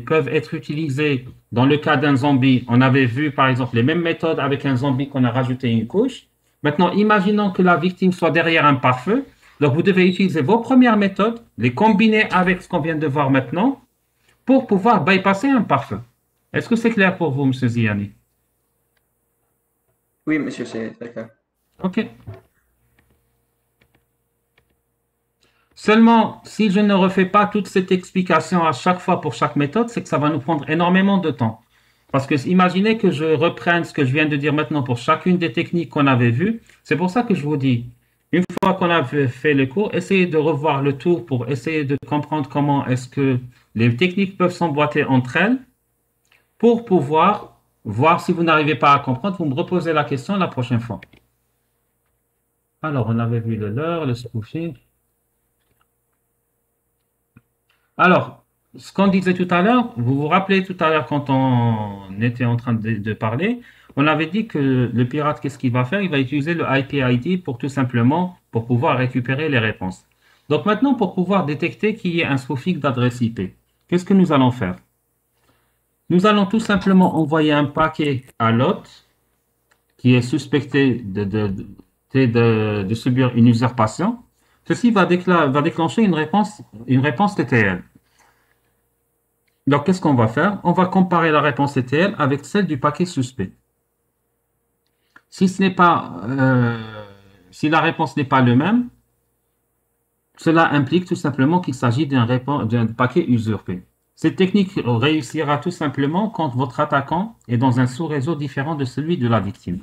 peuvent être utilisées dans le cas d'un zombie? On avait vu, par exemple, les mêmes méthodes avec un zombie qu'on a rajouté une couche. Maintenant, imaginons que la victime soit derrière un pare-feu. Donc, vous devez utiliser vos premières méthodes, les combiner avec ce qu'on vient de voir maintenant, pour pouvoir bypasser un pare-feu. Est-ce que c'est clair pour vous, M. Ziani? Oui, monsieur, c'est très clair. OK. Seulement, si je ne refais pas toute cette explication à chaque fois pour chaque méthode, c'est que ça va nous prendre énormément de temps. Parce que imaginez que je reprenne ce que je viens de dire maintenant pour chacune des techniques qu'on avait vues. C'est pour ça que je vous dis, une fois qu'on a fait le cours, essayez de revoir le tour pour essayer de comprendre comment est-ce que les techniques peuvent s'emboîter entre elles pour pouvoir voir si vous n'arrivez pas à comprendre, vous me reposez la question la prochaine fois. Alors, on avait vu le leurre, le spoofing. Alors, ce qu'on disait tout à l'heure, vous vous rappelez tout à l'heure quand on était en train de parler, on avait dit que le pirate, qu'est-ce qu'il va faire? Il va utiliser le IP-ID pour tout simplement pour pouvoir récupérer les réponses. Donc maintenant, pour pouvoir détecter qu'il y ait un spoofing d'adresse IP, qu'est-ce que nous allons faire? Nous allons tout simplement envoyer un paquet à l'hôte qui est suspecté de subir une usurpation. Ceci va déclencher une réponse TTL. Donc, qu'est-ce qu'on va faire? On va comparer la réponse TTL avec celle du paquet suspect. Si la réponse n'est pas le même, cela implique tout simplement qu'il s'agit d'un paquet usurpé. Cette technique réussira tout simplement quand votre attaquant est dans un sous-réseau différent de celui de la victime.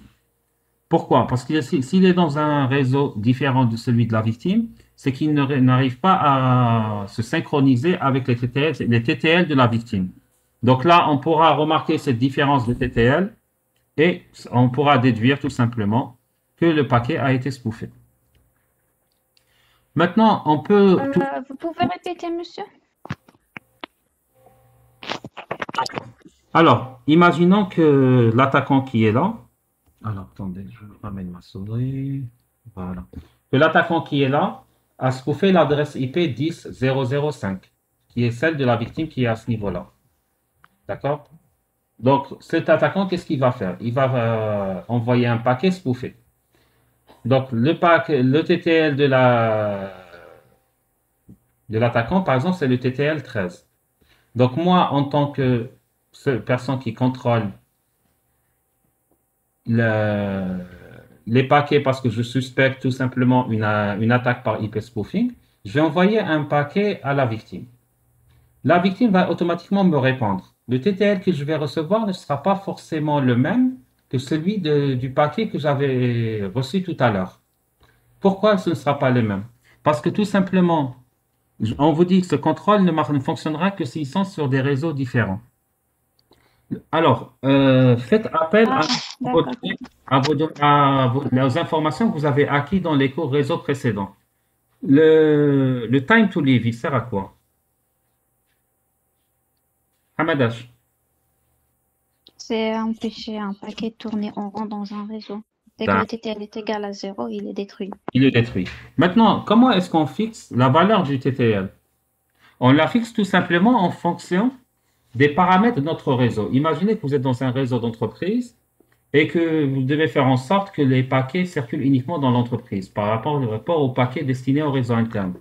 Pourquoi? Parce que s'il est dans un réseau différent de celui de la victime, c'est qu'il n'arrive pas à se synchroniser avec les TTL de la victime. Donc là, on pourra remarquer cette différence de TTL et on pourra déduire tout simplement que le paquet a été spoofé. Maintenant, on peut... Vous pouvez répéter, monsieur? Alors, imaginons que l'attaquant qui est là... Alors, attendez, je ramène ma souris. Voilà. Que l'attaquant qui est là a spoofé l'adresse IP 10.0.0.5, qui est celle de la victime qui est à ce niveau-là. D'accord? Donc, cet attaquant, qu'est-ce qu'il va faire? Il va envoyer un paquet spoofé. Donc, le TTL de l'attaquant, par exemple, c'est le TTL 13. Donc, moi, en tant que personne qui contrôle le- les paquets parce que je suspecte tout simplement une attaque par IP spoofing, je vais envoyer un paquet à la victime. La victime va automatiquement me répondre. Le TTL que je vais recevoir ne sera pas forcément le même que celui du paquet que j'avais reçu tout à l'heure. Pourquoi ce ne sera pas le même? Parce que tout simplement, on vous dit que ce contrôle ne fonctionnera que s'ils sont sur des réseaux différents. Alors, faites appel Ah, vos d'accord. données- aux informations que vous avez acquises dans les cours réseau précédents. Le time to leave, il sert à quoi? Hamadash, C'est empêcher un paquet de tourner en rond dans un réseau. Dès que le TTL est égal à 0, il est détruit. il est détruit. Maintenant, comment est-ce qu'on fixe la valeur du TTL? On la fixe tout simplement en fonction des paramètres de notre réseau. Imaginez que vous êtes dans un réseau d'entreprise et que vous devez faire en sorte que les paquets circulent uniquement dans l'entreprise par rapport aux paquets destinés au réseau interne.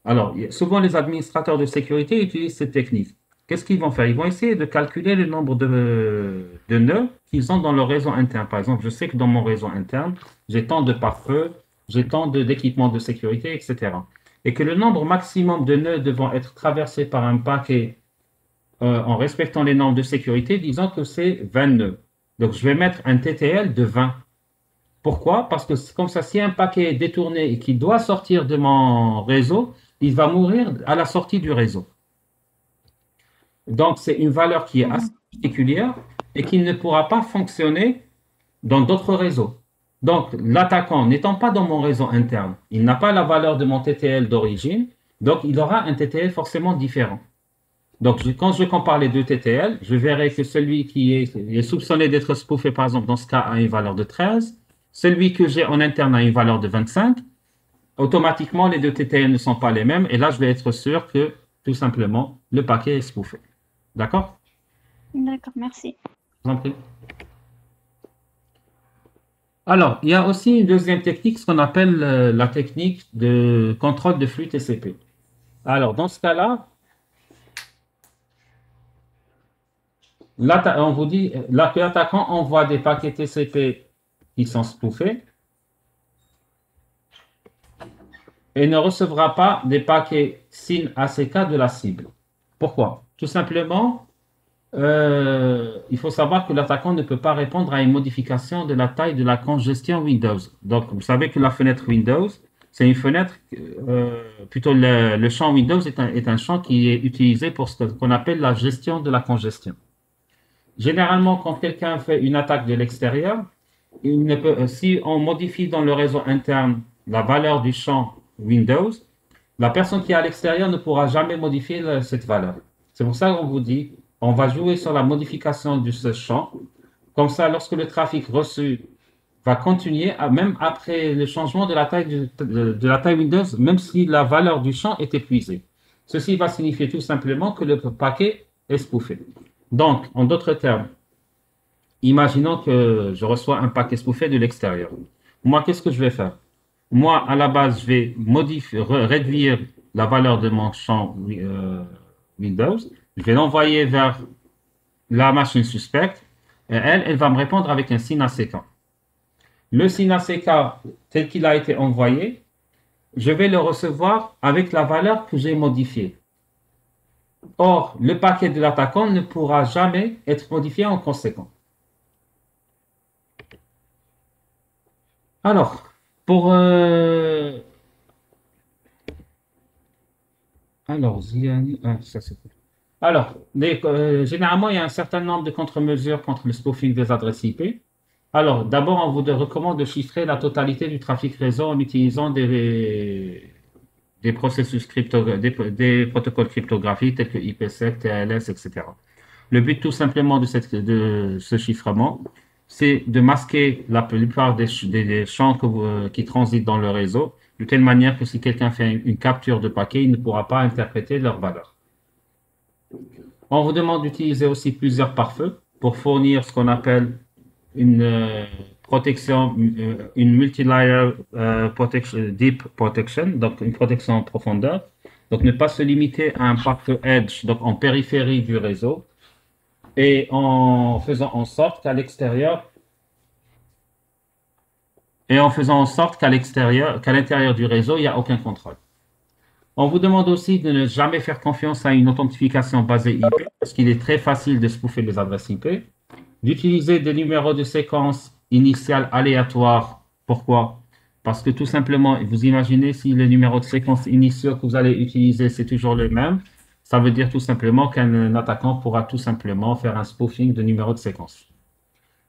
Alors, souvent les administrateurs de sécurité utilisent cette technique. Qu'est-ce qu'ils vont faire? Ils vont essayer de calculer le nombre de nœuds qu'ils ont dans leur réseau interne. Par exemple, je sais que dans mon réseau interne, j'ai tant de pare-feu, j'ai tant d'équipements de sécurité, etc. Et que le nombre maximum de nœuds devant être traversés par un paquet en respectant les normes de sécurité, disons que c'est 20 nœuds. Donc, je vais mettre un TTL de 20. Pourquoi? Parce que comme ça, si un paquet est détourné et qu'il doit sortir de mon réseau, il va mourir à la sortie du réseau. Donc, c'est une valeur qui est assez particulière et qui ne pourra pas fonctionner dans d'autres réseaux. Donc, l'attaquant n'étant pas dans mon réseau interne, il n'a pas la valeur de mon TTL d'origine, donc il aura un TTL forcément différent. Donc, quand je compare les deux TTL, je verrai que celui qui est soupçonné d'être spoofé, par exemple, dans ce cas, a une valeur de 13. Celui que j'ai en interne a une valeur de 25. Automatiquement, les deux TTL ne sont pas les mêmes. Et là, je vais être sûr que, tout simplement, le paquet est spoofé. D'accord? D'accord, merci. Je vous en prie. Alors, il y a aussi une deuxième technique, ce qu'on appelle la technique de contrôle de flux TCP. Alors, dans ce cas-là, on vous dit là que l'attaquant envoie des paquets TCP qui sont spoofés et ne recevra pas des paquets SYN ACK de la cible. Pourquoi? Tout simplement, il faut savoir que l'attaquant ne peut pas répondre à une modification de la taille de la congestion Windows. Donc, vous savez que la fenêtre Windows, c'est une fenêtre, plutôt le champ Windows est un champ qui est utilisé pour ce qu'on appelle la gestion de la congestion. Généralement, quand quelqu'un fait une attaque de l'extérieur, si on modifie dans le réseau interne la valeur du champ Windows, la personne qui est à l'extérieur ne pourra jamais modifier cette valeur. C'est pour ça qu'on vous dit, on va jouer sur la modification de ce champ. Comme ça, lorsque le trafic reçu va continuer, même après le changement de la taille de la taille Windows, même si la valeur du champ est épuisée. Ceci va signifier tout simplement que le paquet est spoofé. Donc, en d'autres termes, imaginons que je reçois un paquet spoofé de l'extérieur. Moi, qu'est-ce que je vais faire? Moi, à la base, je vais réduire la valeur de mon champ Windows. Je vais l'envoyer vers la machine suspecte. Et elle va me répondre avec un SYN ACK. Le SYN ACK, tel qu'il a été envoyé, je vais le recevoir avec la valeur que j'ai modifiée. Or, le paquet de l'attaquant ne pourra jamais être modifié en conséquence. Alors, pour... Alors, ça c'est... Alors, généralement, il y a un certain nombre de contre-mesures contre le spoofing des adresses IP. Alors, d'abord, on vous recommande de chiffrer la totalité du trafic réseau en utilisant des processus des protocoles cryptographiques tels que IPsec, TLS, etc. Le but tout simplement de ce chiffrement, c'est de masquer la plupart des champs qui transitent dans le réseau, de telle manière que si quelqu'un fait une capture de paquet, il ne pourra pas interpréter leur valeur. On vous demande d'utiliser aussi plusieurs pare-feux. pour fournir ce qu'on appelle une protection, une multi-layer deep protection, donc une protection en profondeur. Donc ne pas se limiter à un pare-feu edge, donc en périphérie du réseau, et en faisant en sorte qu'à l'extérieur, qu'à l'intérieur du réseau, il n'y a aucun contrôle. On vous demande aussi de ne jamais faire confiance à une authentification basée IP, parce qu'il est très facile de spoofer les adresses IP. D'utiliser des numéros de séquence initiale aléatoires. Pourquoi? Parce que tout simplement, vous imaginez si les numéros de séquence initiaux que vous allez utiliser, c'est toujours le même, ça veut dire tout simplement qu'un attaquant pourra tout simplement faire un spoofing de numéros de séquence.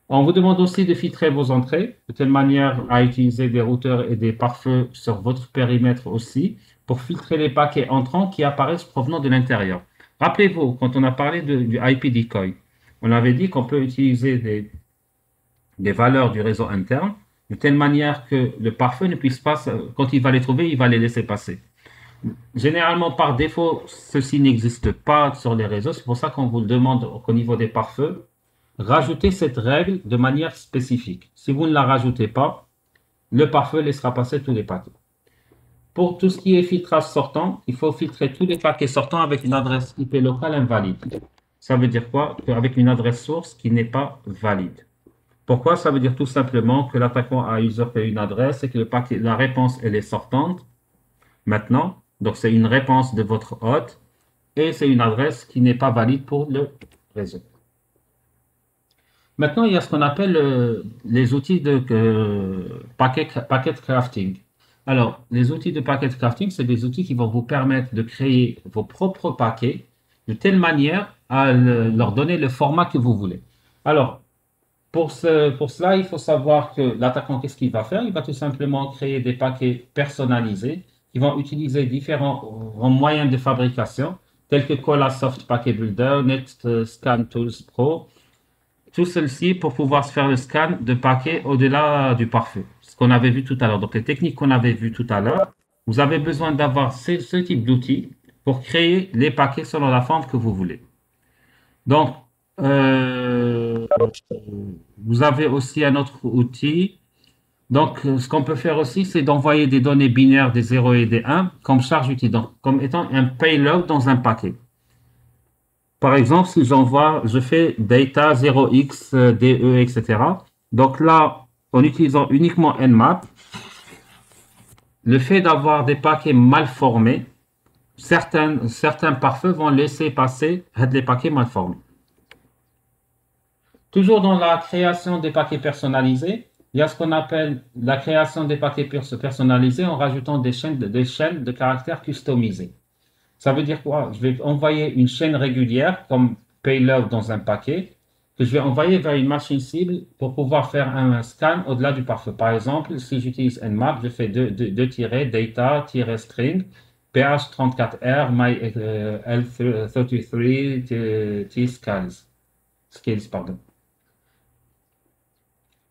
On vous demande aussi de filtrer vos entrées, de telle manière à utiliser des routeurs et des pare-feux sur votre périmètre aussi, pour filtrer les paquets entrants qui apparaissent provenant de l'intérieur. Rappelez-vous, quand on a parlé du IP decoy, on avait dit qu'on peut utiliser des valeurs du réseau interne, de telle manière que le pare-feu ne puisse pas, quand il va les trouver, il va les laisser passer. Généralement, par défaut, ceci n'existe pas sur les réseaux, c'est pour ça qu'on vous le demande au niveau des pare-feux. Rajoutez cette règle de manière spécifique. Si vous ne la rajoutez pas, le pare-feu laissera passer tous les paquets. Pour tout ce qui est filtrage sortant, il faut filtrer tous les paquets sortants avec une adresse IP locale invalide. Ça veut dire quoi? Avec une adresse source qui n'est pas valide. Pourquoi? Ça veut dire tout simplement que l'attaquant a usurpé une adresse et que la réponse elle est sortante maintenant. Donc c'est une réponse de votre hôte et c'est une adresse qui n'est pas valide pour le réseau. Maintenant, il y a ce qu'on appelle les outils de packet crafting. Alors, les outils de packet crafting, c'est des outils qui vont vous permettre de créer vos propres paquets de telle manière à leur donner le format que vous voulez. Alors, pour cela, il faut savoir que l'attaquant, qu'est-ce qu'il va faire? Il va tout simplement créer des paquets personnalisés qui vont utiliser différents moyens de fabrication, tels que Colasoft Packet Builder, NetScan Tools Pro, tout ceci pour pouvoir se faire le scan de paquets au-delà du pare-feu. Ce qu'on avait vu tout à l'heure. Donc, les techniques qu'on avait vues tout à l'heure, vous avez besoin d'avoir ce type d'outils pour créer les paquets selon la forme que vous voulez. Donc, vous avez aussi un autre outil. Donc, ce qu'on peut faire aussi, c'est d'envoyer des données binaires des 0 et des 1 comme charge utile, donc comme étant un payload dans un paquet. Par exemple, si je fais data 0x, DE, etc. Donc là, en utilisant uniquement Nmap, le fait d'avoir des paquets mal formés, certains pare-feux vont laisser passer les paquets mal formés. Toujours dans la création des paquets personnalisés, il y a ce qu'on appelle la création des paquets personnalisés en rajoutant des chaînes de caractères customisées. Ça veut dire quoi? Je vais envoyer une chaîne régulière comme payload dans un paquet que je vais envoyer vers une machine cible pour pouvoir faire un scan au-delà du pare-feu. Par exemple, si j'utilise Nmap, je fais deux tirets, data-string, ph34r, my l33 skills, pardon.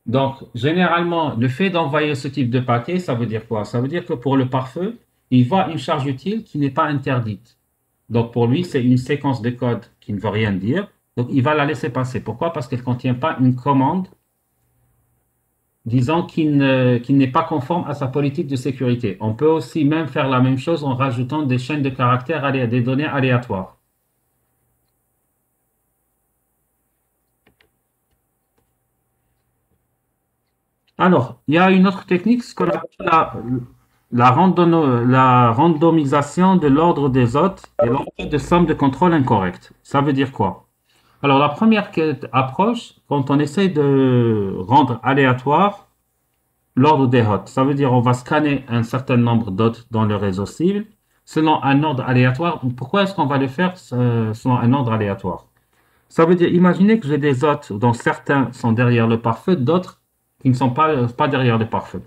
Donc, généralement, le fait d'envoyer ce type de paquet, ça veut dire quoi? Ça veut dire que pour le pare-feu, il voit une charge utile qui n'est pas interdite. Donc, pour lui, c'est une séquence de code qui ne veut rien dire. Donc, il va la laisser passer. Pourquoi? Parce qu'elle ne contient pas une commande disant qu'il n'est pas conforme à sa politique de sécurité. On peut aussi même faire la même chose en rajoutant des chaînes de caractères, des données aléatoires. Alors, il y a une autre technique, ce qu'on appelle la randomisation de l'ordre des hôtes et l'ordre de somme de contrôle incorrect. Ça veut dire quoi? Alors, la première approche, quand on essaie de rendre aléatoire l'ordre des hôtes, ça veut dire on va scanner un certain nombre d'hôtes dans le réseau cible selon un ordre aléatoire. Pourquoi est-ce qu'on va le faire selon un ordre aléatoire? Ça veut dire, imaginez que j'ai des hôtes dont certains sont derrière le pare-feu, d'autres qui ne sont pas derrière le pare-feu.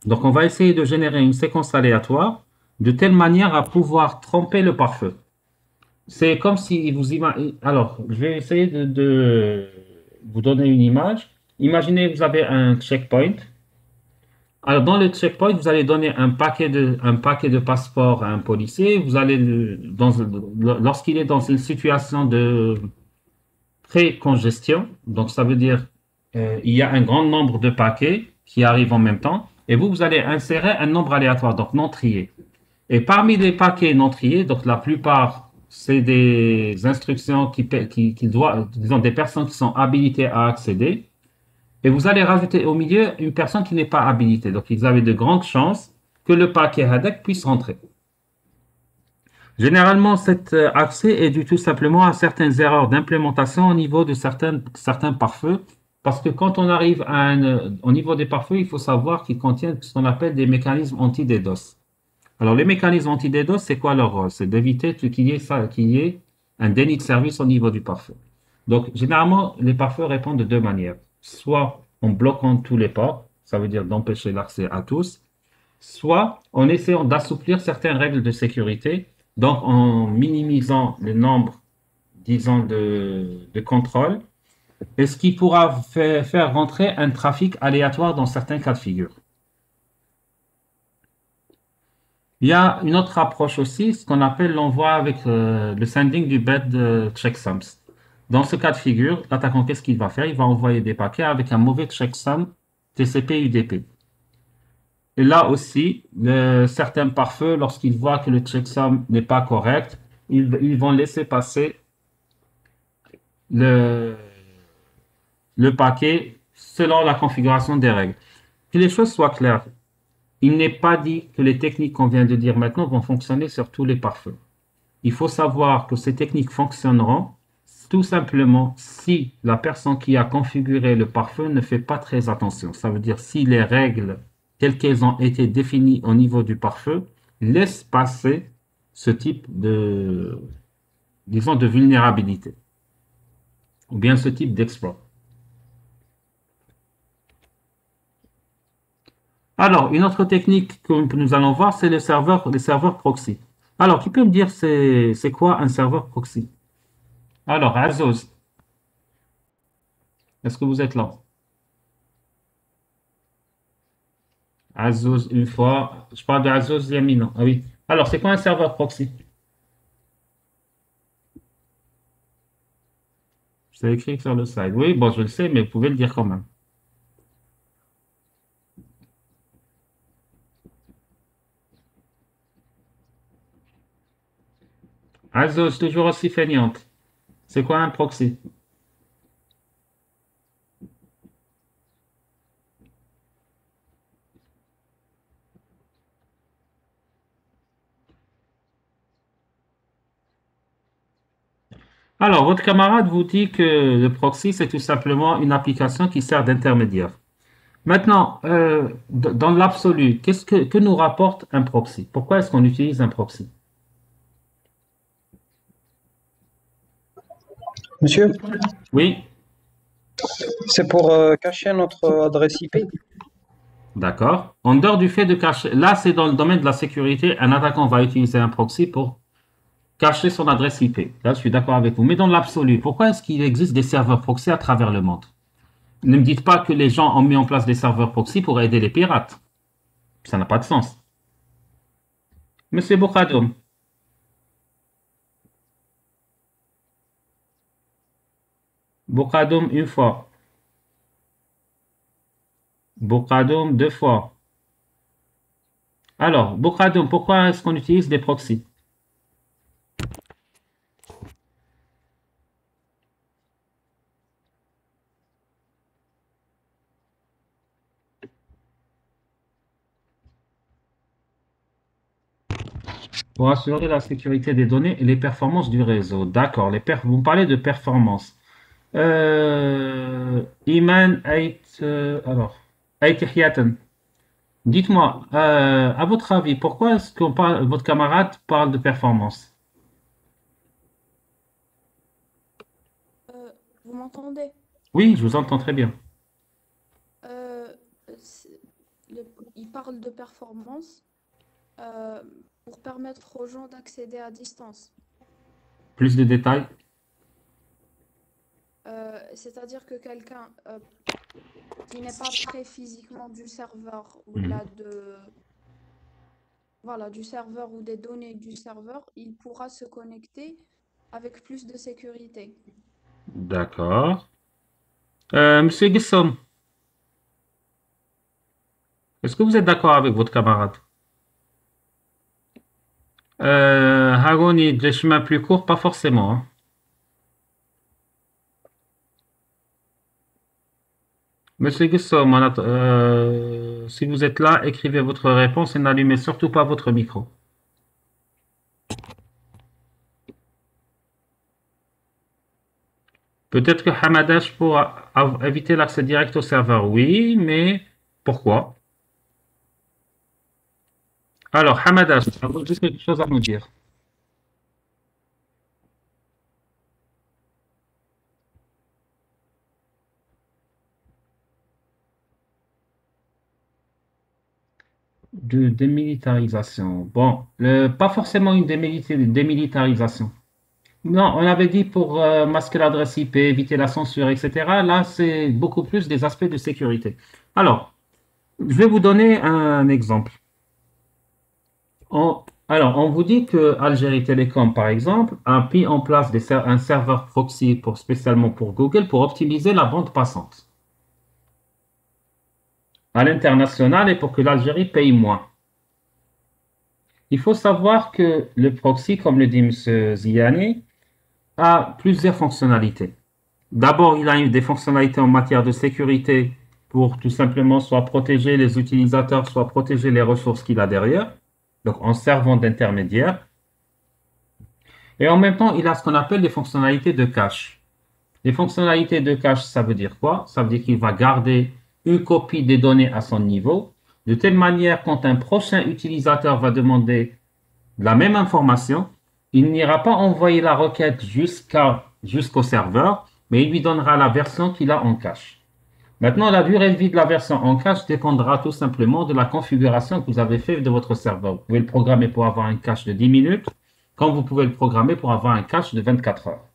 Donc, on va essayer de générer une séquence aléatoire de telle manière à pouvoir tromper le pare-feu. C'est comme si vous imaginez... Alors, je vais essayer de vous donner une image. Imaginez que vous avez un checkpoint. Alors, dans le checkpoint, vous allez donner un paquet de passeports à un policier. Vous allez, lorsqu'il est dans une situation de pré-congestion. Donc, ça veut dire il y a un grand nombre de paquets qui arrivent en même temps et vous allez insérer un nombre aléatoire, donc non trié. Et parmi les paquets non triés, donc la plupart, c'est des instructions qui doivent, disons, des personnes qui sont habilitées à accéder. Et vous allez rajouter au milieu une personne qui n'est pas habilitée. Donc, vous avez de grandes chances que le paquet HADEC puisse rentrer. Généralement, cet accès est dû tout simplement à certaines erreurs d'implémentation au niveau de certains pare-feux. Parce que quand on arrive au niveau des pare-feux, il faut savoir qu'ils contiennent ce qu'on appelle des mécanismes anti-DDoS. Alors, les mécanismes anti-DDoS, c'est quoi leur rôle? C'est d'éviter qu'il y ait un déni de service au niveau du pare-feu. Donc, généralement, les pare-feux répondent de deux manières. Soit en bloquant tous les ports, ça veut dire d'empêcher l'accès à tous, soit en essayant d'assouplir certaines règles de sécurité, donc en minimisant le nombre, disons, de contrôles, et ce qui pourra faire rentrer un trafic aléatoire dans certains cas de figure. Il y a une autre approche aussi, ce qu'on appelle l'envoi avec le sending du bed checksums. Dans ce cas de figure, l'attaquant, qu'est-ce qu'il va faire? Il va envoyer des paquets avec un mauvais checksum TCP/UDP. Et là aussi, certains pare-feux, lorsqu'ils voient que le checksum n'est pas correct, ils vont laisser passer le, le paquet selon la configuration des règles. Que les choses soient claires, il n'est pas dit que les techniques qu'on vient de dire maintenant vont fonctionner sur tous les pare-feux. Il faut savoir que ces techniques fonctionneront tout simplement si la personne qui a configuré le pare-feu ne fait pas très attention. Ça veut dire si les règles telles qu'elles ont été définies au niveau du pare-feu laissent passer ce type de, disons, de vulnérabilité ou bien ce type d'exploit. Alors, une autre technique que nous allons voir, c'est les serveurs proxy. Alors, qui peut me dire c'est quoi un serveur proxy? Alors, Azos, est-ce que vous êtes là? Azos, une fois. Je parle de Azos Yamina. Ah oui. Alors, c'est quoi un serveur proxy? C'est écrit sur le slide. Oui, bon, je le sais, mais vous pouvez le dire quand même. Azos, toujours aussi feignante. C'est quoi un proxy? Alors, votre camarade vous dit que le proxy, c'est tout simplement une application qui sert d'intermédiaire. Maintenant, dans l'absolu, que nous rapporte un proxy? Pourquoi est-ce qu'on utilise un proxy? Monsieur, Oui, c'est pour cacher notre adresse IP. d'accord. En dehors du fait de cacher, là, c'est dans le domaine de la sécurité, un attaquant va utiliser un proxy pour cacher son adresse IP. Là, je suis d'accord avec vous. Mais dans l'absolu, pourquoi est-ce qu'il existe des serveurs proxy à travers le monde? Ne me dites pas que les gens ont mis en place des serveurs proxy pour aider les pirates. Ça n'a pas de sens. Monsieur Boukhadoum, Boukhadoum une fois, Boukhadoum deux fois. Alors, Boukhadoum, pourquoi est-ce qu'on utilise des proxys? Pour assurer la sécurité des données et les performances du réseau. D'accord, vous me parlez de performance. Iman alors, Ait Hiyaten. Dites-moi, à votre avis, pourquoi est-ce que votre camarade parle de performance? Vous m'entendez? Oui, je vous entends très bien. Euh, c'est- il parle de performance euh, pour permettre aux gens d'accéder à distance. Plus de détails? C'est-à-dire que quelqu'un qui n'est pas près physiquement du serveur ou Mhm. voilà, du serveur ou des données du serveur, il pourra se connecter avec plus de sécurité. D'accord. Monsieur Gussom, est-ce que vous êtes d'accord avec votre camarade? Haroun, les chemins plus courts, pas forcément, hein. Monsieur Gussom, si vous êtes là, écrivez votre réponse et n'allumez surtout pas votre micro. Peut-être que Hamadash pourra éviter l'accès direct au serveur. Oui, mais pourquoi? Alors, Hamadash, avez-vous juste quelque chose à nous dire? De démilitarisation. Bon, pas forcément une démilitarisation. Non, on avait dit pour masquer l'adresse IP, éviter la censure, etc. Là, c'est beaucoup plus des aspects de sécurité. Alors, je vais vous donner un exemple. On vous dit que Algérie Télécom, par exemple, a mis en place un serveur proxy spécialement pour Google pour optimiser la bande passante à l'international et pour que l'Algérie paye moins. Il faut savoir que le proxy, comme le dit M. Ziani, a plusieurs fonctionnalités. D'abord, il a des fonctionnalités en matière de sécurité pour tout simplement soit protéger les utilisateurs, soit protéger les ressources qu'il a derrière, donc en servant d'intermédiaire. Et en même temps, il a ce qu'on appelle des fonctionnalités de cache. Les fonctionnalités de cache, ça veut dire quoi? Ça veut dire qu'il va garder une copie des données à son niveau, de telle manière quand un prochain utilisateur va demander la même information, il n'ira pas envoyer la requête jusqu'au serveur, mais il lui donnera la version qu'il a en cache. Maintenant, la durée de vie de la version en cache dépendra tout simplement de la configuration que vous avez faite de votre serveur. Vous pouvez le programmer pour avoir un cache de 10 minutes, comme vous pouvez le programmer pour avoir un cache de 24 heures.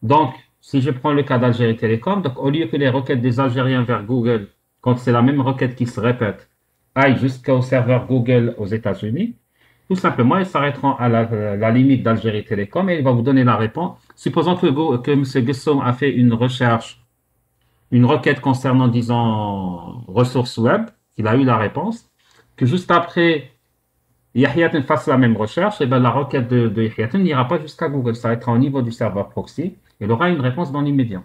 Donc, si je prends le cas d'Algérie Télécom, donc au lieu que les requêtes des Algériens vers Google, quand c'est la même requête qui se répète, aillent jusqu'au serveur Google aux États-Unis, tout simplement, ils s'arrêteront à la limite d'Algérie Télécom et il va vous donner la réponse. Supposons que M. Gussom a fait une recherche, une requête concernant, disons, ressources web, qu'il a eu la réponse, que juste après, Yahyatin fasse la même recherche, et bien la requête de Yahyatin n'ira pas jusqu'à Google, ça va au niveau du serveur proxy, il aura une réponse dans l'immédiat.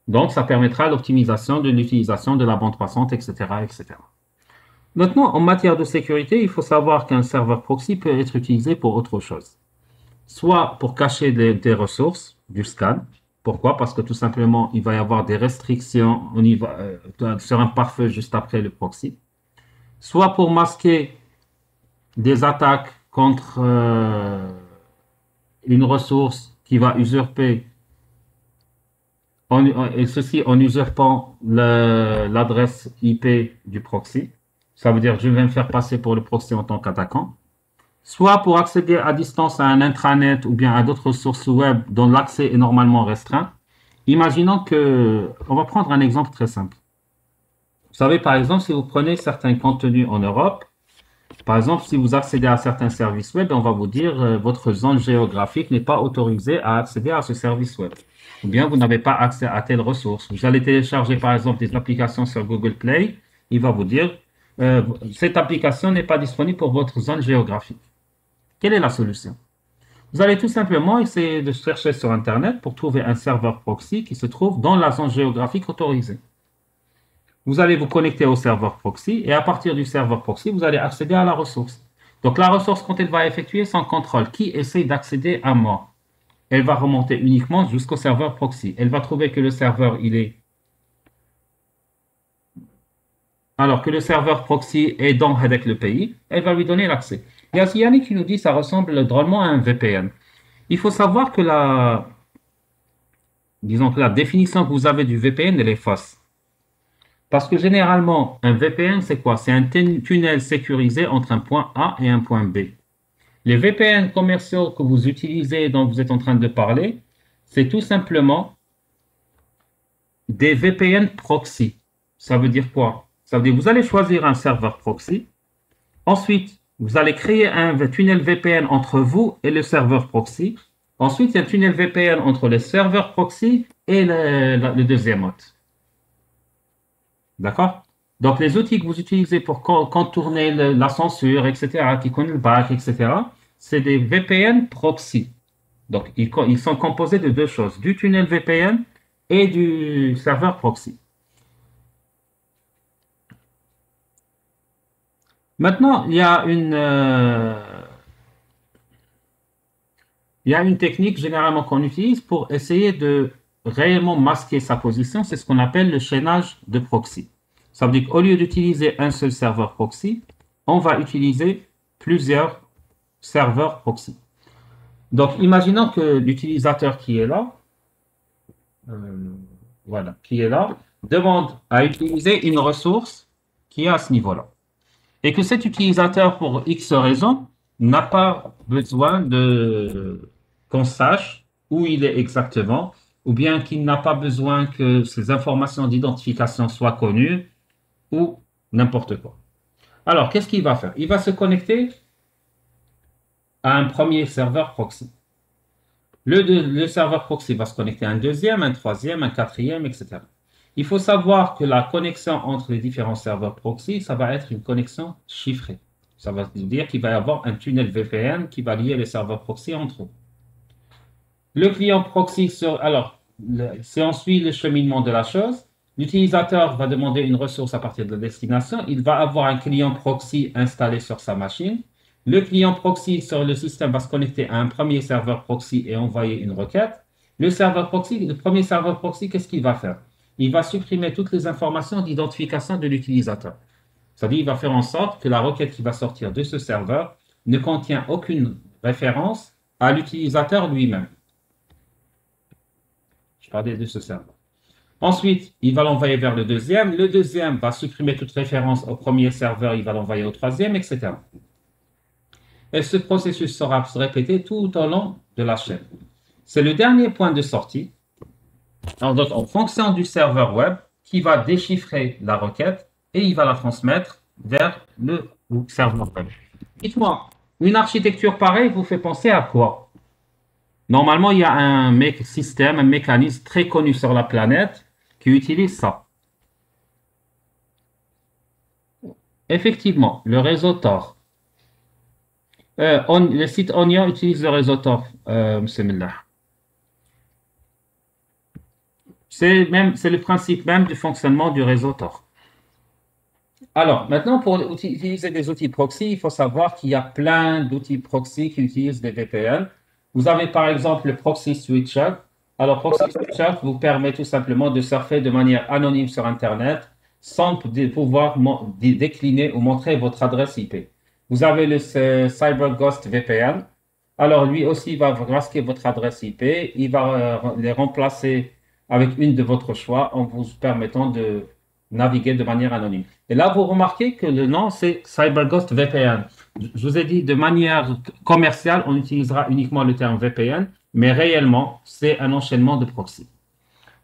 Donc, ça permettra l'optimisation de l'utilisation de la bande passante, etc., etc. Maintenant, en matière de sécurité, il faut savoir qu'un serveur proxy peut être utilisé pour autre chose. Soit pour cacher des ressources du scan. Pourquoi? Parce que tout simplement, il va y avoir des restrictions sur un pare-feu juste après le proxy. Soit pour masquer des attaques contre une ressource qui va usurper, et ceci en usurpant l'adresse IP du proxy. Ça veut dire je vais me faire passer pour le proxy en tant qu'attaquant. Soit pour accéder à distance à un intranet ou bien à d'autres sources web dont l'accès est normalement restreint. Imaginons que, on va prendre un exemple très simple. Vous savez, par exemple, si vous prenez certains contenus en Europe, par exemple, si vous accédez à certains services web, on va vous dire votre zone géographique n'est pas autorisée à accéder à ce service web. Ou bien vous n'avez pas accès à telle ressource. Vous allez télécharger, par exemple, des applications sur Google Play. Il va vous dire cette application n'est pas disponible pour votre zone géographique. Quelle est la solution? Vous allez tout simplement essayer de chercher sur Internet pour trouver un serveur proxy qui se trouve dans la zone géographique autorisée. Vous allez vous connecter au serveur proxy et à partir du serveur proxy, vous allez accéder à la ressource. Donc la ressource, quand elle va effectuer son contrôle, qui essaye d'accéder à moi, elle va remonter uniquement jusqu'au serveur proxy. Elle va trouver que le serveur, alors que le serveur proxy est dans avec le pays, elle va lui donner l'accès. Il y a Ziani qui nous dit que ça ressemble drôlement à un VPN. Il faut savoir que disons que la définition que vous avez du VPN, elle est fausse. Parce que généralement, un VPN, c'est quoi? C'est un tunnel sécurisé entre un point A et un point B. Les VPN commerciaux que vous utilisez et dont vous êtes en train de parler, c'est tout simplement des VPN proxy. Ça veut dire quoi? Ça veut dire que vous allez choisir un serveur proxy. Ensuite, vous allez créer un tunnel VPN entre vous et le serveur proxy. Ensuite, il y a un tunnel VPN entre le serveur proxy et le deuxième hôte. D'accord? Donc, les outils que vous utilisez pour contourner la censure, etc., qui connaissent le back, etc., c'est des VPN proxy. Donc, ils sont composés de deux choses, du tunnel VPN et du serveur proxy. Maintenant, il y a une technique généralement qu'on utilise pour essayer de réellement masquer sa position, c'est ce qu'on appelle le chaînage de proxy. Ça veut dire qu'au lieu d'utiliser un seul serveur proxy, on va utiliser plusieurs serveurs proxy. Donc, imaginons que l'utilisateur qui est là, demande à utiliser une ressource qui est à ce niveau-là. Et que cet utilisateur, pour X raison, n'a pas besoin qu'on sache où il est exactement, ou bien qu'il n'a pas besoin que ces informations d'identification soient connues, ou n'importe quoi. Alors, qu'est-ce qu'il va faire? Il va se connecter à un premier serveur proxy. Le serveur proxy va se connecter à un deuxième, un troisième, un quatrième, etc. Il faut savoir que la connexion entre les différents serveurs proxy, ça va être une connexion chiffrée. Ça veut dire qu'il va y avoir un tunnel VPN qui va lier les serveurs proxy entre eux. Le client proxy, si on suit le cheminement de la chose, l'utilisateur va demander une ressource à partir de la destination. Il va avoir un client proxy installé sur sa machine. Le client proxy sur le système va se connecter à un premier serveur proxy et envoyer une requête. Le premier serveur proxy, qu'est-ce qu'il va faire? Il va supprimer toutes les informations d'identification de l'utilisateur. C'est-à-dire, il va faire en sorte que la requête qui va sortir de ce serveur ne contient aucune référence à l'utilisateur lui-même. Je parlais de ce serveur. Ensuite, il va l'envoyer vers le deuxième. Le deuxième va supprimer toute référence au premier serveur, il va l'envoyer au troisième, etc. Et ce processus sera se répéter tout au long de la chaîne. C'est le dernier point de sortie. Donc, en fonction du serveur web, qui va déchiffrer la requête et il va la transmettre vers le serveur web. Dites-moi, une architecture pareille vous fait penser à quoi? Normalement, il y a un mécanisme très connu sur la planète qui utilise ça. Effectivement, le réseau Tor. Le site Onion utilise le réseau Tor, bismillah. C'est le principe même du fonctionnement du réseau Tor. Alors, maintenant, pour utiliser des outils proxy, il faut savoir qu'il y a plein d'outils proxy qui utilisent des VPN. Vous avez par exemple le Proxy Switcher. Alors, Proxy Switcher vous permet tout simplement de surfer de manière anonyme sur Internet sans pouvoir décliner ou montrer votre adresse IP. Vous avez le CyberGhost VPN. Alors, lui aussi va masquer votre adresse IP. Il va les remplacer avec une de votre choix en vous permettant de naviguer de manière anonyme. Et là, vous remarquez que le nom, c'est CyberGhost VPN. Je vous ai dit, de manière commerciale, on utilisera uniquement le terme VPN, mais réellement, c'est un enchaînement de proxy.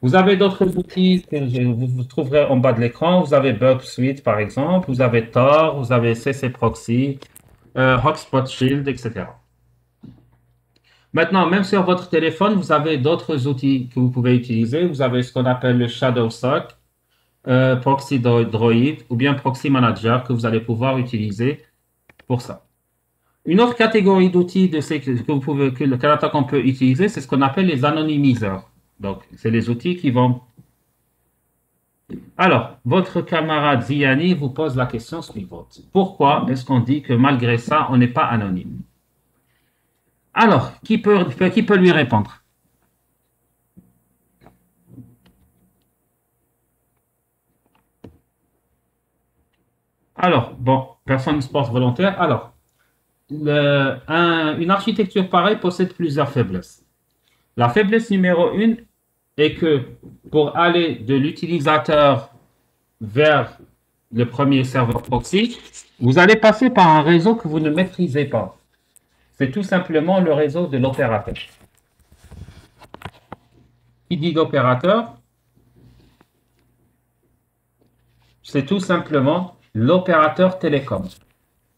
Vous avez d'autres outils que vous trouverez en bas de l'écran. Vous avez Burp Suite, par exemple. Vous avez Tor, vous avez CC Proxy, Hotspot Shield, etc. Maintenant, même sur votre téléphone, vous avez d'autres outils que vous pouvez utiliser. Vous avez ce qu'on appelle le ShadowSock, Proxy Droid ou bien Proxy Manager que vous allez pouvoir utiliser pour ça. Une autre catégorie d'outils que l'attaquant peut utiliser, c'est ce qu'on appelle les anonymiseurs. Donc, c'est les outils qui vont... Alors, votre camarade Ziani vous pose la question suivante. Pourquoi est-ce qu'on dit que malgré ça, on n'est pas anonyme? Alors, qui peut lui répondre? Alors, bon, personne ne se porte volontaire. Alors, une architecture pareille possède plusieurs faiblesses. La faiblesse numéro 1 est que pour aller de l'utilisateur vers le premier serveur proxy, vous allez passer par un réseau que vous ne maîtrisez pas. C'est tout simplement le réseau de l'opérateur. Qui dit l'opérateur, c'est tout simplement l'opérateur télécom.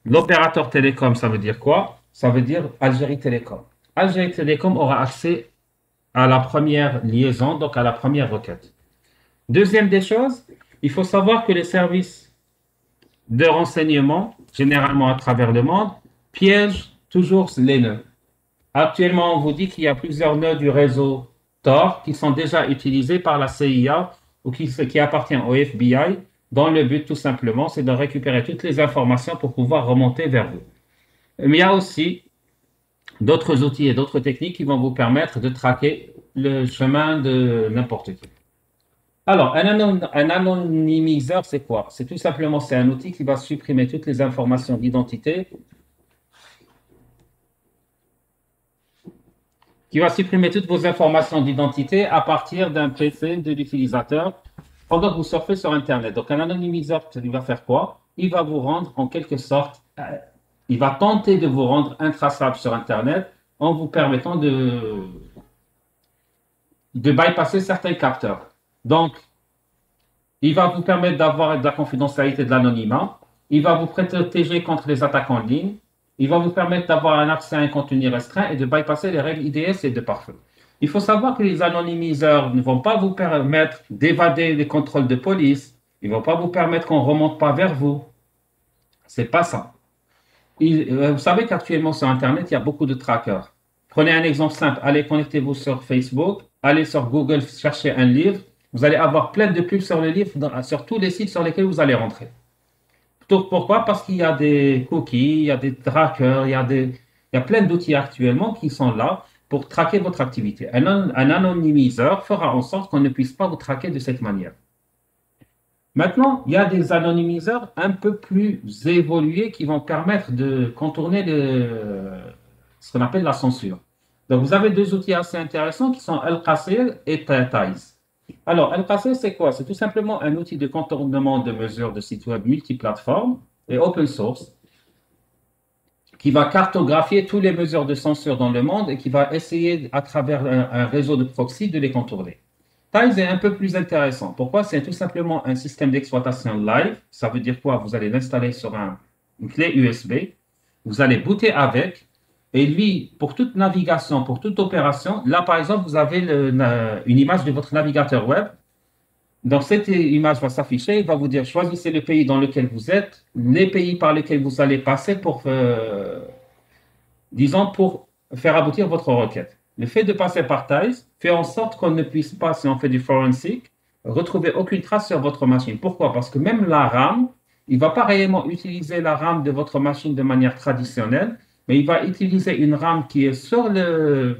L'opérateur télécom, ça veut dire quoi? Ça veut dire Algérie Télécom. Algérie Télécom aura accès à la première liaison, donc à la première requête. Deuxième des choses, il faut savoir que les services de renseignement, généralement à travers le monde, piègent toujours les nœuds. Actuellement, on vous dit qu'il y a plusieurs nœuds du réseau Tor qui sont déjà utilisés par la CIA ou qui appartiennent au FBI, dont le but tout simplement, c'est de récupérer toutes les informations pour pouvoir remonter vers vous. Mais il y a aussi d'autres outils et d'autres techniques qui vont vous permettre de traquer le chemin de n'importe qui. Alors, un anonymiseur, c'est quoi? C'est tout simplement, c'est un outil qui va supprimer toutes les informations d'identité, qui va supprimer toutes vos informations d'identité à partir d'un PC de l'utilisateur pendant que vous surfez sur Internet. Donc, un anonymiseur, il va faire quoi? Il va vous rendre en quelque sorte, il va tenter de vous rendre intraçable sur Internet en vous permettant de bypasser certains capteurs. Donc, il va vous permettre d'avoir de la confidentialité, de l'anonymat. Il va vous protéger contre les attaques en ligne. Il va vous permettre d'avoir un accès à un contenu restreint et de bypasser les règles IDS et de pare-feu. Il faut savoir que les anonymiseurs ne vont pas vous permettre d'évader les contrôles de police. Ils ne vont pas vous permettre qu'on ne remonte pas vers vous. C'est pas ça. Vous savez qu'actuellement sur Internet, il y a beaucoup de trackers. Prenez un exemple simple. Allez, connectez-vous sur Facebook. Allez sur Google, cherchez un livre. Vous allez avoir plein de pubs sur le livre, sur tous les sites sur lesquels vous allez rentrer. Pourquoi? Parce qu'il y a des cookies, il y a des trackers, il y a plein d'outils actuellement qui sont là pour traquer votre activité. Un anonymiseur fera en sorte qu'on ne puisse pas vous traquer de cette manière. Maintenant, il y a des anonymiseurs un peu plus évolués qui vont permettre de contourner ce qu'on appelle la censure. Donc, vous avez deux outils assez intéressants qui sont Al-Qasir et Taiz. Alors, Al-Qasir, c'est quoi? C'est tout simplement un outil de contournement de mesures de sites web multiplateformes et open source qui va cartographier toutes les mesures de censure dans le monde et qui va essayer, à travers un réseau de proxy, de les contourner. Taiz est un peu plus intéressant. Pourquoi? C'est tout simplement un système d'exploitation live. Ça veut dire quoi? Vous allez l'installer sur une clé USB. Vous allez booter avec. Et lui, pour toute navigation, pour toute opération, là, par exemple, vous avez une image de votre navigateur web. Donc, cette image va s'afficher. Il va vous dire, choisissez le pays dans lequel vous êtes, les pays par lesquels vous allez passer pour faire aboutir votre requête. Le fait de passer par Taiz fait en sorte qu'on ne puisse pas, si on fait du forensic, retrouver aucune trace sur votre machine. Pourquoi? Parce que même la RAM, il ne va pas réellement utiliser la RAM de votre machine de manière traditionnelle, mais il va utiliser une RAM qui est sur une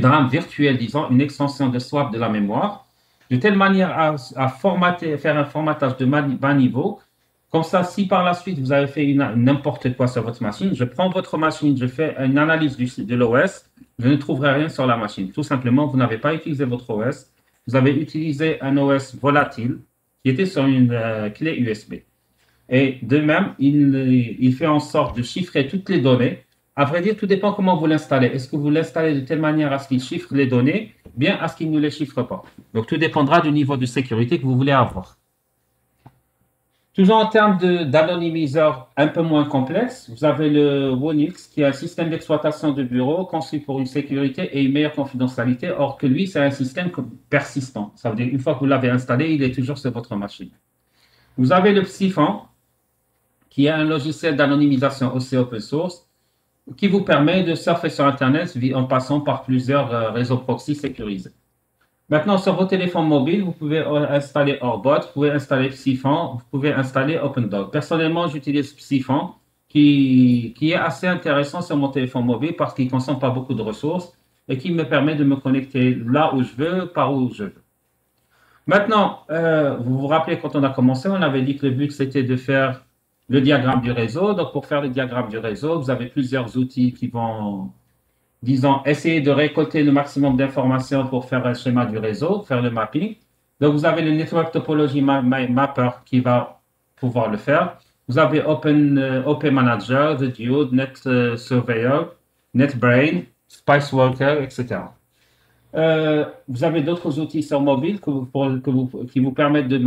RAM virtuelle, disons, une extension de swap de la mémoire, de telle manière à faire un formatage de bas niveau. Comme ça, si par la suite vous avez fait n'importe quoi sur votre machine, je prends votre machine, je fais une analyse de l'OS, je ne trouverai rien sur la machine. Tout simplement, vous n'avez pas utilisé votre OS, vous avez utilisé un OS volatile qui était sur une clé USB. Et de même, il fait en sorte de chiffrer toutes les données. À vrai dire, tout dépend comment vous l'installez. Est-ce que vous l'installez de telle manière à ce qu'il chiffre les données, bien à ce qu'il ne les chiffre pas. Donc, tout dépendra du niveau de sécurité que vous voulez avoir. Toujours en termes d'anonymiseur un peu moins complexe, vous avez le Wonix, qui est un système d'exploitation de bureau conçu pour une sécurité et une meilleure confidentialité, or que lui, c'est un système persistant. Ça veut dire une fois que vous l'avez installé, il est toujours sur votre machine. Vous avez le Psiphon, qui est un logiciel d'anonymisation aussi open source, qui vous permet de surfer sur Internet en passant par plusieurs réseaux proxy sécurisés. Maintenant, sur vos téléphones mobiles, vous pouvez installer Orbot, vous pouvez installer Psiphon, vous pouvez installer OpenDog. Personnellement, j'utilise Psiphon, qui est assez intéressant sur mon téléphone mobile parce qu'il ne consomme pas beaucoup de ressources et qui me permet de me connecter là où je veux, par où je veux. Maintenant, vous vous rappelez, quand on a commencé, on avait dit que le but, c'était de faire le diagramme du réseau. Donc, pour faire le diagramme du réseau, vous avez plusieurs outils qui vont, disons, essayer de récolter le maximum d'informations pour faire un schéma du réseau, faire le mapping. Donc, vous avez le Network Topology Mapper qui va pouvoir le faire. Vous avez OP Manager, The Dude, Net Surveyor, NetBrain, Spiceworker, etc. Vous avez d'autres outils sur mobile qui vous permettent de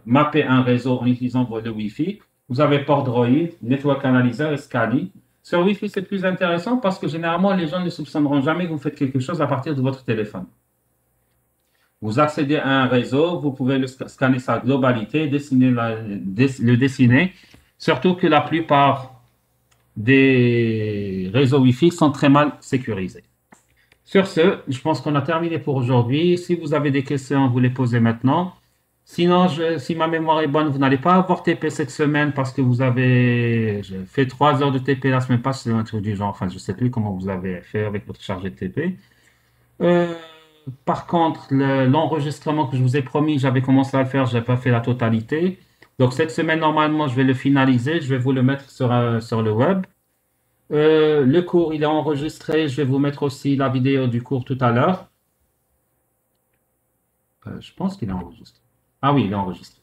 mapper un réseau en utilisant le Wi-Fi. Vous avez PortDroid, Network Analyzer et Scali. Sur Wi-Fi, c'est plus intéressant parce que généralement, les gens ne soupçonneront jamais que vous faites quelque chose à partir de votre téléphone. Vous accédez à un réseau, vous pouvez scanner sa globalité, le dessiner. Surtout que la plupart des réseaux Wi-Fi sont très mal sécurisés. Sur ce, je pense qu'on a terminé pour aujourd'hui. Si vous avez des questions, vous les posez maintenant. Sinon, si ma mémoire est bonne, vous n'allez pas avoir TP cette semaine parce que vous avez fait 3 heures de TP la semaine passée, un truc du genre. Enfin, je ne sais plus comment vous avez fait avec votre chargé de TP. Par contre, l'enregistrement que je vous ai promis, j'avais commencé à le faire, je n'ai pas fait la totalité. Donc, cette semaine, normalement, je vais le finaliser. Je vais vous le mettre sur le web. Le cours, il est enregistré. Je vais vous mettre aussi la vidéo du cours tout à l'heure. Je pense qu'il est enregistré. Ah oui, il est enregistré.